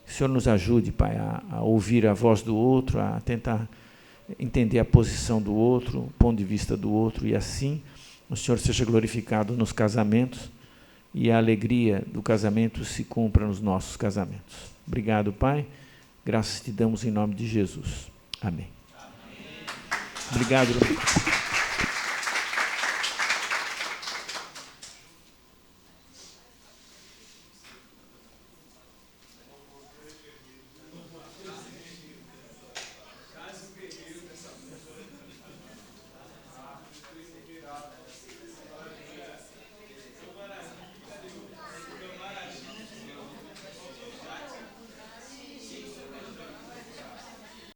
Que o Senhor nos ajude, Pai, a ouvir a voz do outro, a tentar entender a posição do outro, o ponto de vista do outro, e assim o Senhor seja glorificado nos casamentos e a alegria do casamento se cumpra nos nossos casamentos. Obrigado, Pai. Graças te damos em nome de Jesus. Amém. Obrigado, Bruno.